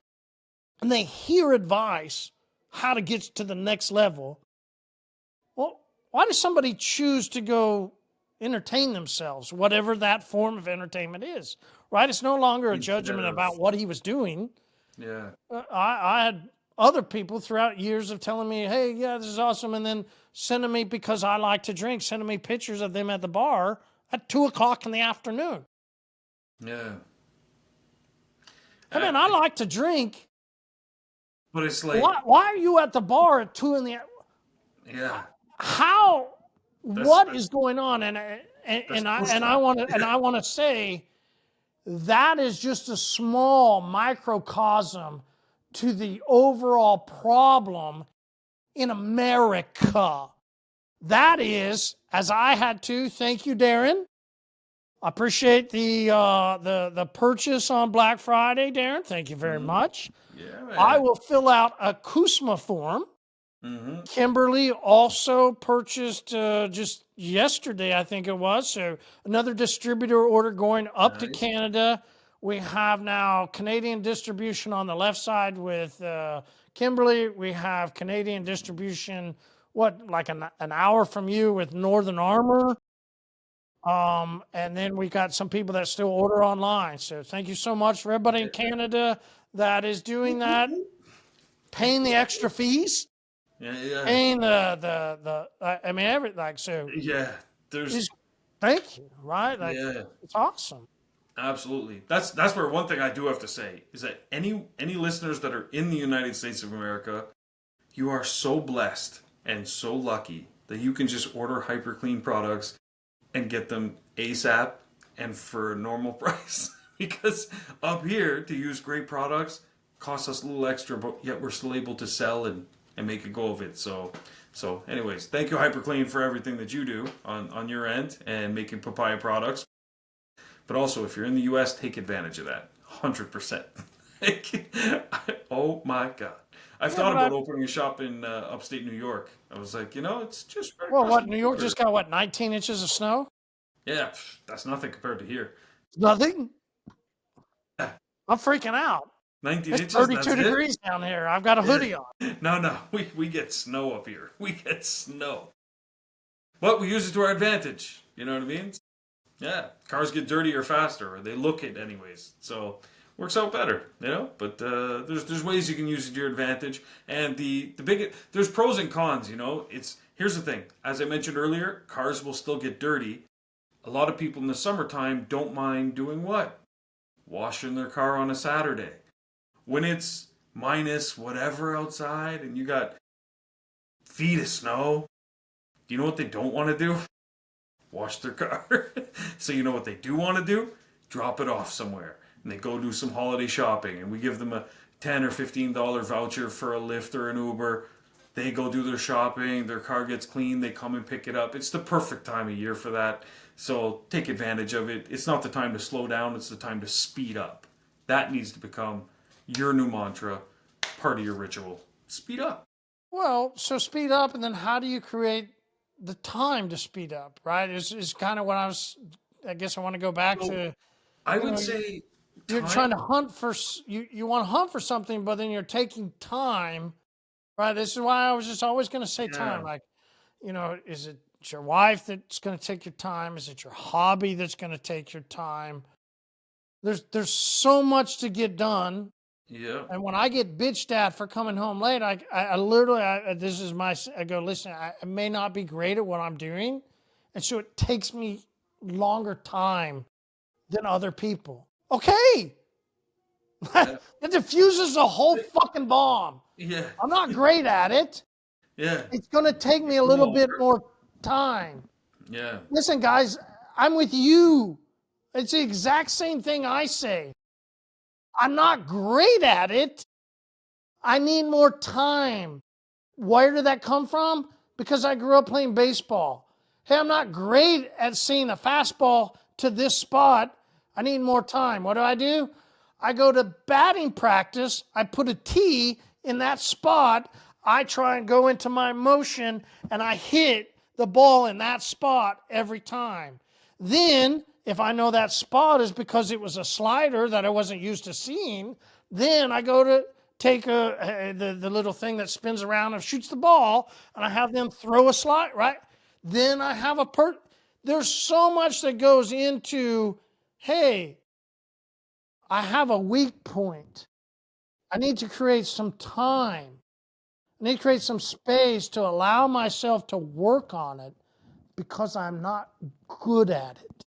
and they hear advice how to get to the next level, well, why does somebody choose to go entertain themselves, whatever that form of entertainment is, right? It's no longer a judgment about what he was doing. Yeah. I had other people throughout years of telling me, hey, yeah, this is awesome. And then sending me, because I like to drink, sending me pictures of them at the bar at 2:00 in the afternoon. Yeah. Hey, man, I like to drink. But it's like, Why are you at the bar at 2 in the yeah. How? That's- What that's- is going on? And I bullshit. want to say that is just a small microcosm to the overall problem in America. That is, as I had to. Thank you, Darren. I appreciate the purchase on Black Friday, Darren. Thank you very much. Yeah, man. I will fill out a KUSMA form. Mm-hmm. Kimberly also purchased just yesterday, I think it was. So another distributor order going up to Nice. Canada. We have now Canadian distribution on the left side with Kimberly. We have Canadian distribution, like an hour from you with Northern Armor. And then we got some people that still order online. So thank you so much for everybody in Canada that is doing that, paying the extra fees. Yeah. Paying I mean, so. Yeah. There's. Thank you, right? Like, Yeah. it's awesome. Absolutely. That's where one thing I do have to say is that any listeners that are in the United States of America, you are so blessed and so lucky that you can just order HyperClean products and get them ASAP and for a normal price. Because up here to use great products costs us a little extra, but yet we're still able to sell and make a go of it. So anyways, thank you HyperClean for everything that you do on your end and making papaya products. But also, if you're in the U.S., take advantage of that. 100%. Oh my God. I've thought about opening a shop in upstate New York. I was like, it's just... Well, New York just got, 19 inches of snow? Yeah, that's nothing compared to here. Nothing? Yeah. I'm freaking out. 19 It's inches, 32 degrees down here. I've got a hoodie on. No, we get snow up here. We get snow. But we use it to our advantage. You know what I mean? Yeah, cars get dirtier faster, or they look it anyways. So works out better, But there's ways you can use it to your advantage, and there's pros and cons. Here's the thing. As I mentioned earlier, cars will still get dirty. A lot of people in the summertime don't mind doing what? Washing their car on a Saturday. When it's minus whatever outside, and you got feet of snow, do you know what they don't want to do? Wash their car. So you know what they do want to do? Drop it off somewhere. And they go do some holiday shopping. And we give them a $10 or $15 voucher for a Lyft or an Uber. They go do their shopping. Their car gets clean. They come and pick it up. It's the perfect time of year for that. So take advantage of it. It's not the time to slow down. It's the time to speed up. That needs to become your new mantra, part of your ritual. Speed up. Well, so speed up, and then how do you create the time to speed up, right? Is kind of what I guess I want to go back So to, I you would know, say you're trying to time. hunt for, you want to hunt for something, but then you're taking time, right? This is why I was just always going to say time. Yeah. Like, is it your wife that's going to take your time? Is it your hobby that's going to take your time? There's so much to get done. Yeah. And when I get bitched at for coming home late, I literally, this is I go, listen, I may not be great at what I'm doing. And so it takes me longer time than other people. Okay. Yeah. It diffuses the whole fucking bomb. Yeah. I'm not great at it. Yeah. It's going to take me a Come little bit over. more time. Yeah. Listen, guys, I'm with you. It's the exact same thing I say. I'm not great at it. I need more time. Where did that come from? Because I grew up playing baseball. Hey, I'm not great at seeing a fastball to this spot. I need more time. What do? I go to batting practice. I put a tee in that spot. I try and go into my motion and I hit the ball in that spot every time. Then, if I know that spot is because it was a slider that I wasn't used to seeing, then I go to take the little thing that spins around and shoots the ball, and I have them throw a slide, right? Then I have there's so much that goes into, hey, I have a weak point. I need to create some time. I need to create some space to allow myself to work on it because I'm not good at it.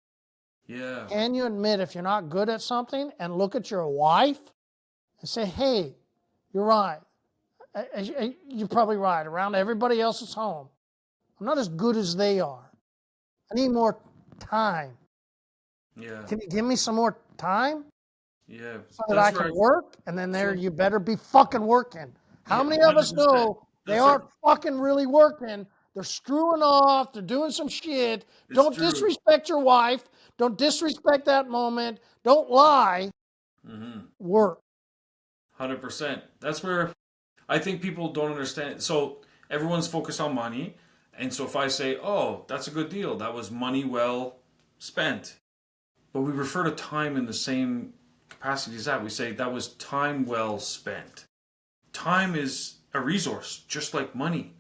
Yeah. Can you admit if you're not good at something and look at your wife and say, hey, you're right. You're probably right. Around everybody else's home, I'm not as good as they are. I need more time. Yeah. Can you give me some more time Yeah. so that I That's where can I work? And then there, feel. you better be fucking working. How Yeah. many of us 100%. know they That's like. aren't fucking really working? They're screwing off. They're doing some shit. It's Don't true. disrespect your wife. Don't disrespect that moment. Don't lie. Mm-hmm. Work. 100%. That's where I think people don't understand. So everyone's focused on money. And so if I say, oh, that's a good deal, that was money well spent. But we refer to time in the same capacity as that. We say that was time well spent. Time is a resource, just like money.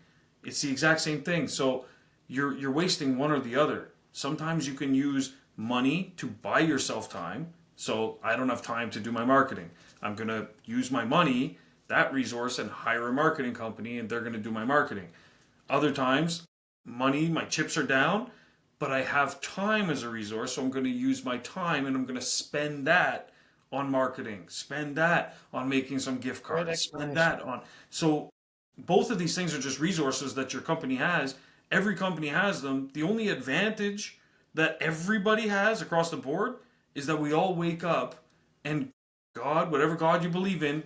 It's the exact same thing. So you're wasting one or the other. Sometimes you can use money to buy yourself time. So I don't have time to do my marketing. I'm going to use my money, that resource, and hire a marketing company, and they're going to do my marketing. Other times, money, my chips are down, but I have time as a resource, so I'm going to use my time and I'm going to spend that on marketing, spend that on making some gift Great cards, spend explanation. that on. So both of these things are just resources that your company has. Every company has them. The only advantage that everybody has across the board is that we all wake up and God, whatever God you believe in,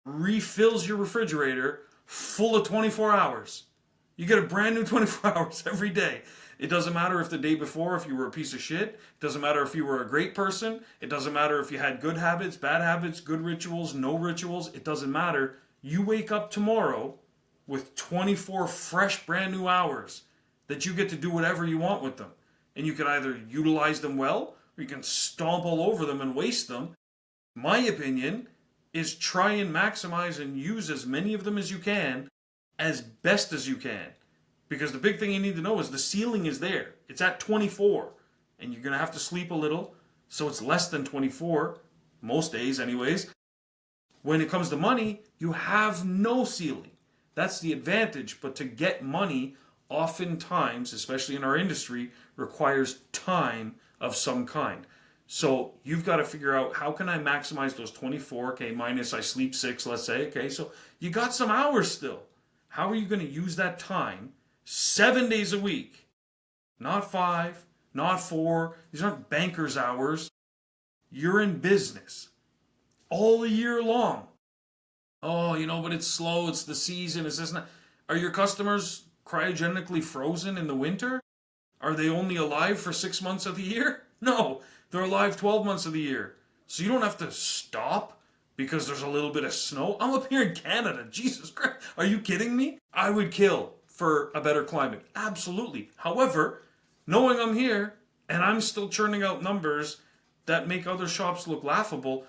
refills your refrigerator full of 24 hours. You get a brand new 24 hours every day. It doesn't matter if the day before, if you were a piece of shit. It doesn't matter if you were a great person. It doesn't matter if you had good habits, good rituals, no rituals. It doesn't matter. You wake up tomorrow with 24 fresh, brand new hours that you get to do whatever you want with them. And you can either utilize them well or you can stomp all over them and waste them. My opinion is try and maximize and use as many of them as you can as best as you can. Because the big thing you need to know is the ceiling is there. It's at 24. And you're going to have to sleep a little. So it's less than 24, most days, anyways. When it comes to money, you have no ceiling. That's the advantage. But to get money, oftentimes, especially in our industry, requires time of some kind. So you've got to figure out how can I maximize those 24, okay, minus I sleep 6, let's say, okay, so you got some hours still. How are you going to use that time 7 days a week? Not 5, not 4. These aren't banker's hours. You're in business all year long. Oh, but it's slow, it's the season, it's this not. Are your customers cryogenically frozen in the winter? Are they only alive for 6 months of the year? No, they're alive 12 months of the year. So you don't have to stop because there's a little bit of snow. I'm up here in Canada. Jesus Christ. Are you kidding me? I would kill for a better climate. Absolutely. However, knowing I'm here and I'm still churning out numbers that make other shops look laughable,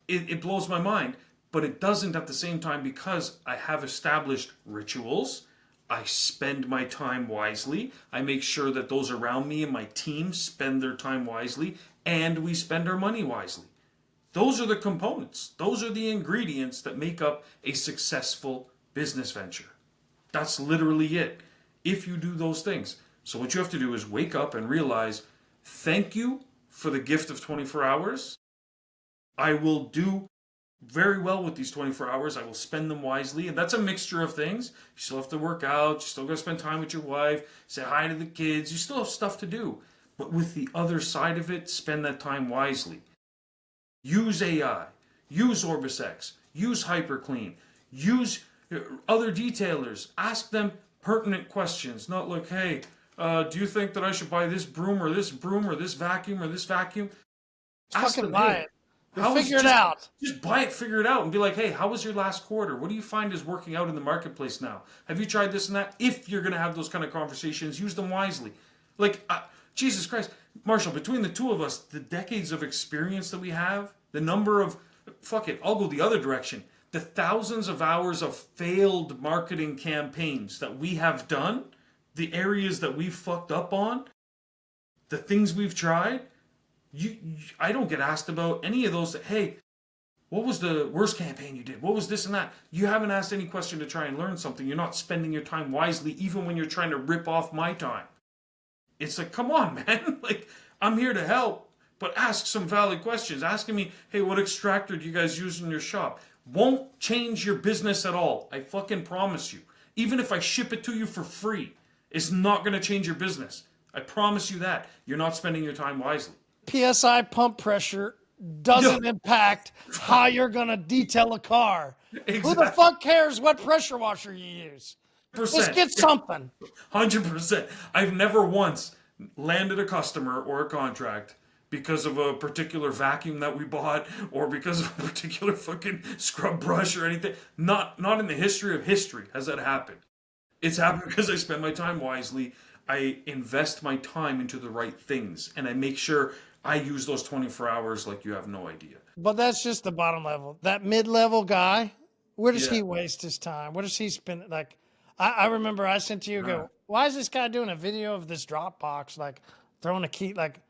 it blows my mind. But it doesn't at the same time because I have established rituals. I spend my time wisely. I make sure that those around me and my team spend their time wisely, and we spend our money wisely. Those are the components. Those are the ingredients that make up a successful business venture. That's literally it. If you do those things. So what you have to do is wake up and realize, thank you for the gift of 24 hours. I will do very well with these 24 hours. I will spend them wisely. And that's a mixture of things. You still have to work out. You still got to spend time with your wife. Say hi to the kids. You still have stuff to do. But with the other side of it, spend that time wisely. Use AI. Use OrbisX. Use HyperClean. Use other detailers. Ask them pertinent questions. Not like, hey, do you think that I should buy this broom or this broom or this vacuum or this vacuum? Ask fucking them, buy it. Figure it out. Just buy it, figure it out, and be like, hey, how was your last quarter? What do you find is working out in the marketplace now? Have you tried this and that? If you're going to have those kind of conversations, use them wisely. Like, Jesus Christ. Marshall, between the two of us, the decades of experience that we have, the number of, fuck it, I'll go the other direction. The thousands of hours of failed marketing campaigns that we have done, the areas that we've fucked up on, the things we've tried, I don't get asked about any of those. Hey, what was the worst campaign you did? What was this and that? You haven't asked any question to try and learn something. You're not spending your time wisely, even when you're trying to rip off my time. It's like, come on, man. Like, I'm here to help, but ask some valid questions. Asking me, hey, what extractor do you guys use in your shop? Won't change your business at all. I fucking promise you. Even if I ship it to you for free, it's not going to change your business. I promise you that. You're not spending your time wisely. PSI pump pressure doesn't impact how you're going to detail a car. Exactly. Who the fuck cares what pressure washer you use? Just get something. 100%. I've never once landed a customer or a contract because of a particular vacuum that we bought or because of a particular fucking scrub brush or anything. Not in the history of history has that happened. It's happened because I spend my time wisely. I invest my time into the right things, and I make sure I use those 24 hours like you have no idea. But that's just the bottom level. That mid-level guy, where does he waste his time? Where does he spend it? Like, I remember I sent to you, go, why is this guy doing a video of this Dropbox, like throwing a key? Like,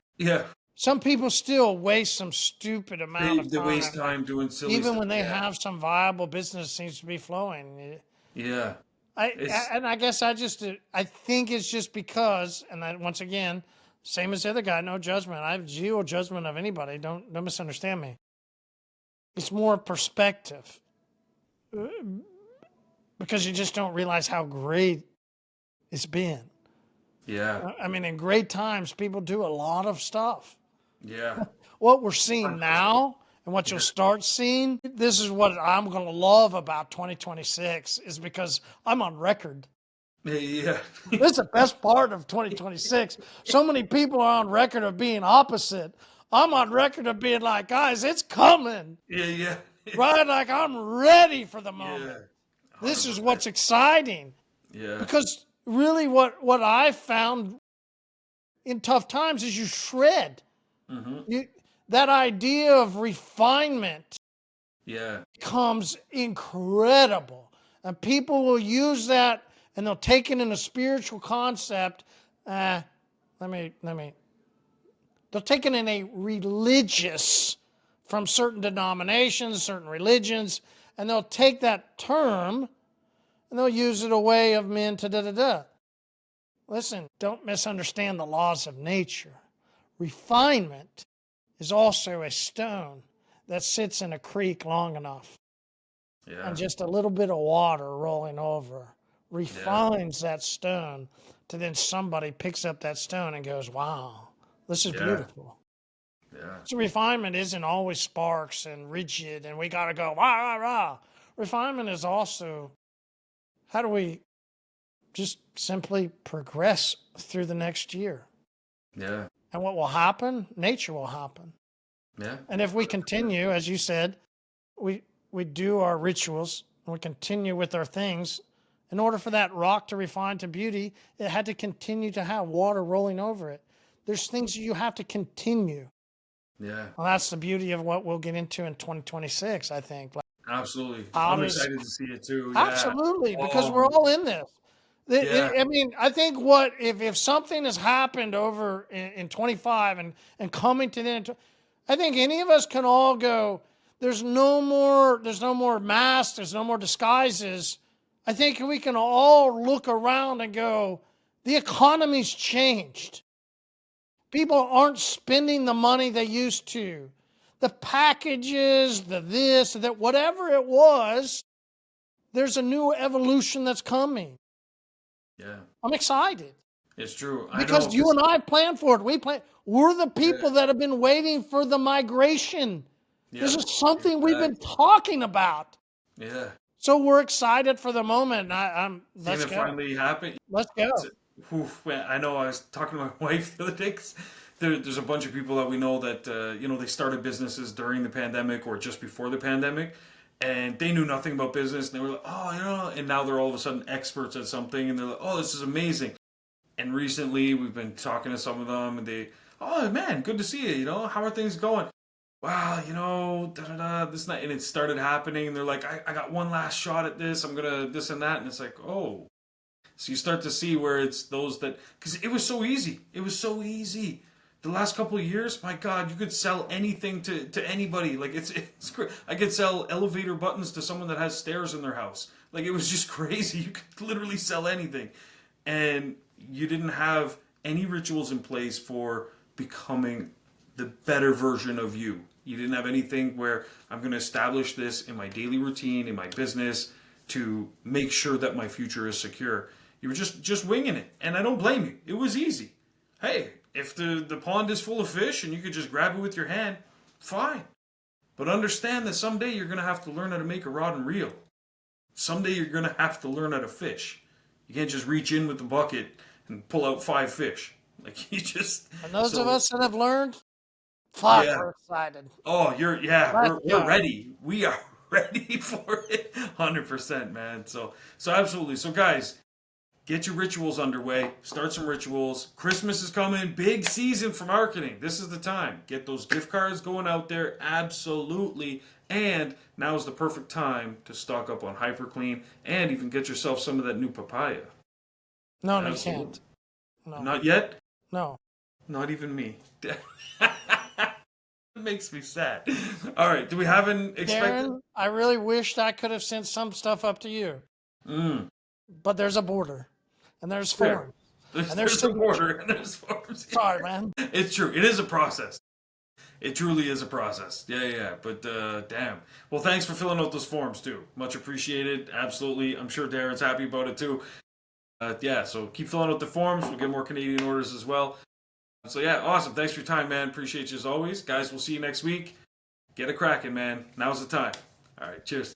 some people still waste some stupid amount of time. They waste time doing silly even stuff. When they have some viable business seems to be flowing. Yeah. I guess I think it's just because, and I, once again, same as the other guy, no judgment. I have zero judgment of anybody. Don't misunderstand me. It's more perspective. Because you just don't realize how great it's been. Yeah. I mean, in great times, people do a lot of stuff. Yeah. What we're seeing now and what you'll start seeing, this is what I'm going to love about 2026 is because I'm on record. Yeah. This is the best part of 2026. So many people are on record of being opposite. I'm on record of being like, guys, it's coming. Yeah. Right? Like, I'm ready for the moment. Yeah. This is what's exciting. Yeah. Because really what I found in tough times is you shred. Mm-hmm. That idea of refinement becomes incredible. And people will use that and they'll take it in a spiritual concept. They'll take it in a religious, from certain denominations, certain religions, and they'll take that term and they'll use it a way of men to da-da-da. Listen, don't misunderstand the laws of nature. Refinement is also a stone that sits in a creek long enough. Yeah. And just a little bit of water rolling over refines that stone to then somebody picks up that stone and goes, wow, this is beautiful. Yeah. So refinement isn't always sparks and rigid and we got to go, rah, rah, rah. Refinement is also, how do we just simply progress through the next year? Yeah. And what will happen? Nature will happen. Yeah. And if we continue, as you said, we do our rituals and we continue with our things, in order for that rock to refine to beauty, it had to continue to have water rolling over it. There's things you have to continue. Yeah. Well, that's the beauty of what we'll get into in 2026, I think. Like, Absolutely. how I'm does excited to see it too. Yeah. absolutely, because we're Oh, all in this. yeah. I mean, I think what if something has happened over in 25 and coming to the end, I think any of us can all go. There's no more masks. There's no more disguises. I think we can all look around and go, the economy's changed. People aren't spending the money they used to. The packages, the this, that, whatever it was, there's a new evolution that's coming. Yeah. I'm excited It's true. I know. because you and I planned for it. We're the Yeah. people that have been waiting for the migration. This Yeah. is something we've been Exactly. talking about. Yeah. So we're excited for the moment. Seeing Let's it go. finally happen. Let's go. Oof, man, I know. I was talking to my wife the other day. 'Cause there's a bunch of people that we know that they started businesses during the pandemic or just before the pandemic, and they knew nothing about business. And they were like, oh, and now they're all of a sudden experts at something, and they're like, oh, this is amazing. And recently, we've been talking to some of them, and oh man, good to see you. How are things going? Wow, da da da, this and that, and it started happening. And they're like, I got one last shot at this. I'm gonna this and that, and it's like, oh. So you start to see where it's those that, because it was so easy. It was so easy. The last couple of years, my God, you could sell anything to anybody. Like it's great. I could sell elevator buttons to someone that has stairs in their house. Like it was just crazy. You could literally sell anything, and you didn't have any rituals in place for becoming the better version of you. You didn't have anything where I'm going to establish this in my daily routine, in my business, to make sure that my future is secure. You were just winging it, and I don't blame you. It was easy. Hey, if the pond is full of fish and you could just grab it with your hand, fine. But understand that someday you're going to have to learn how to make a rod and reel. Someday you're going to have to learn how to fish. You can't just reach in with the bucket and pull out 5 fish. Like you just. And those of So us that have learned, fuck, yeah. we're excited. Oh, Let's we're go. ready. We are ready for it, 100%, man. So absolutely. So guys, get your rituals underway. Start some rituals. Christmas is coming. Big season for marketing. This is the time. Get those gift cards going out there. Absolutely. And now is the perfect time to stock up on HyperClean and even get yourself some of that new papaya. No, you Absolutely. can't. No, Not yet. no. Not even me. It makes me sad. All right. Do we have an expected? Darren, I really wished I could have sent some stuff up to you, Mm. but there's a border, and there's Fair. forms, There's, and there's there's a signatures. border and there's forms. Sorry, man. It's true. It is a process. It truly is a process. Yeah. But damn. Well, thanks for filling out those forms too. Much appreciated. Absolutely. I'm sure Darren's happy about it too. Yeah. So keep filling out the forms. We'll get more Canadian orders as well. So yeah, awesome. Thanks for your time, man. Appreciate you as always. Guys, we'll see you next week. Get a cracking, man. Now's the time. All right. Cheers.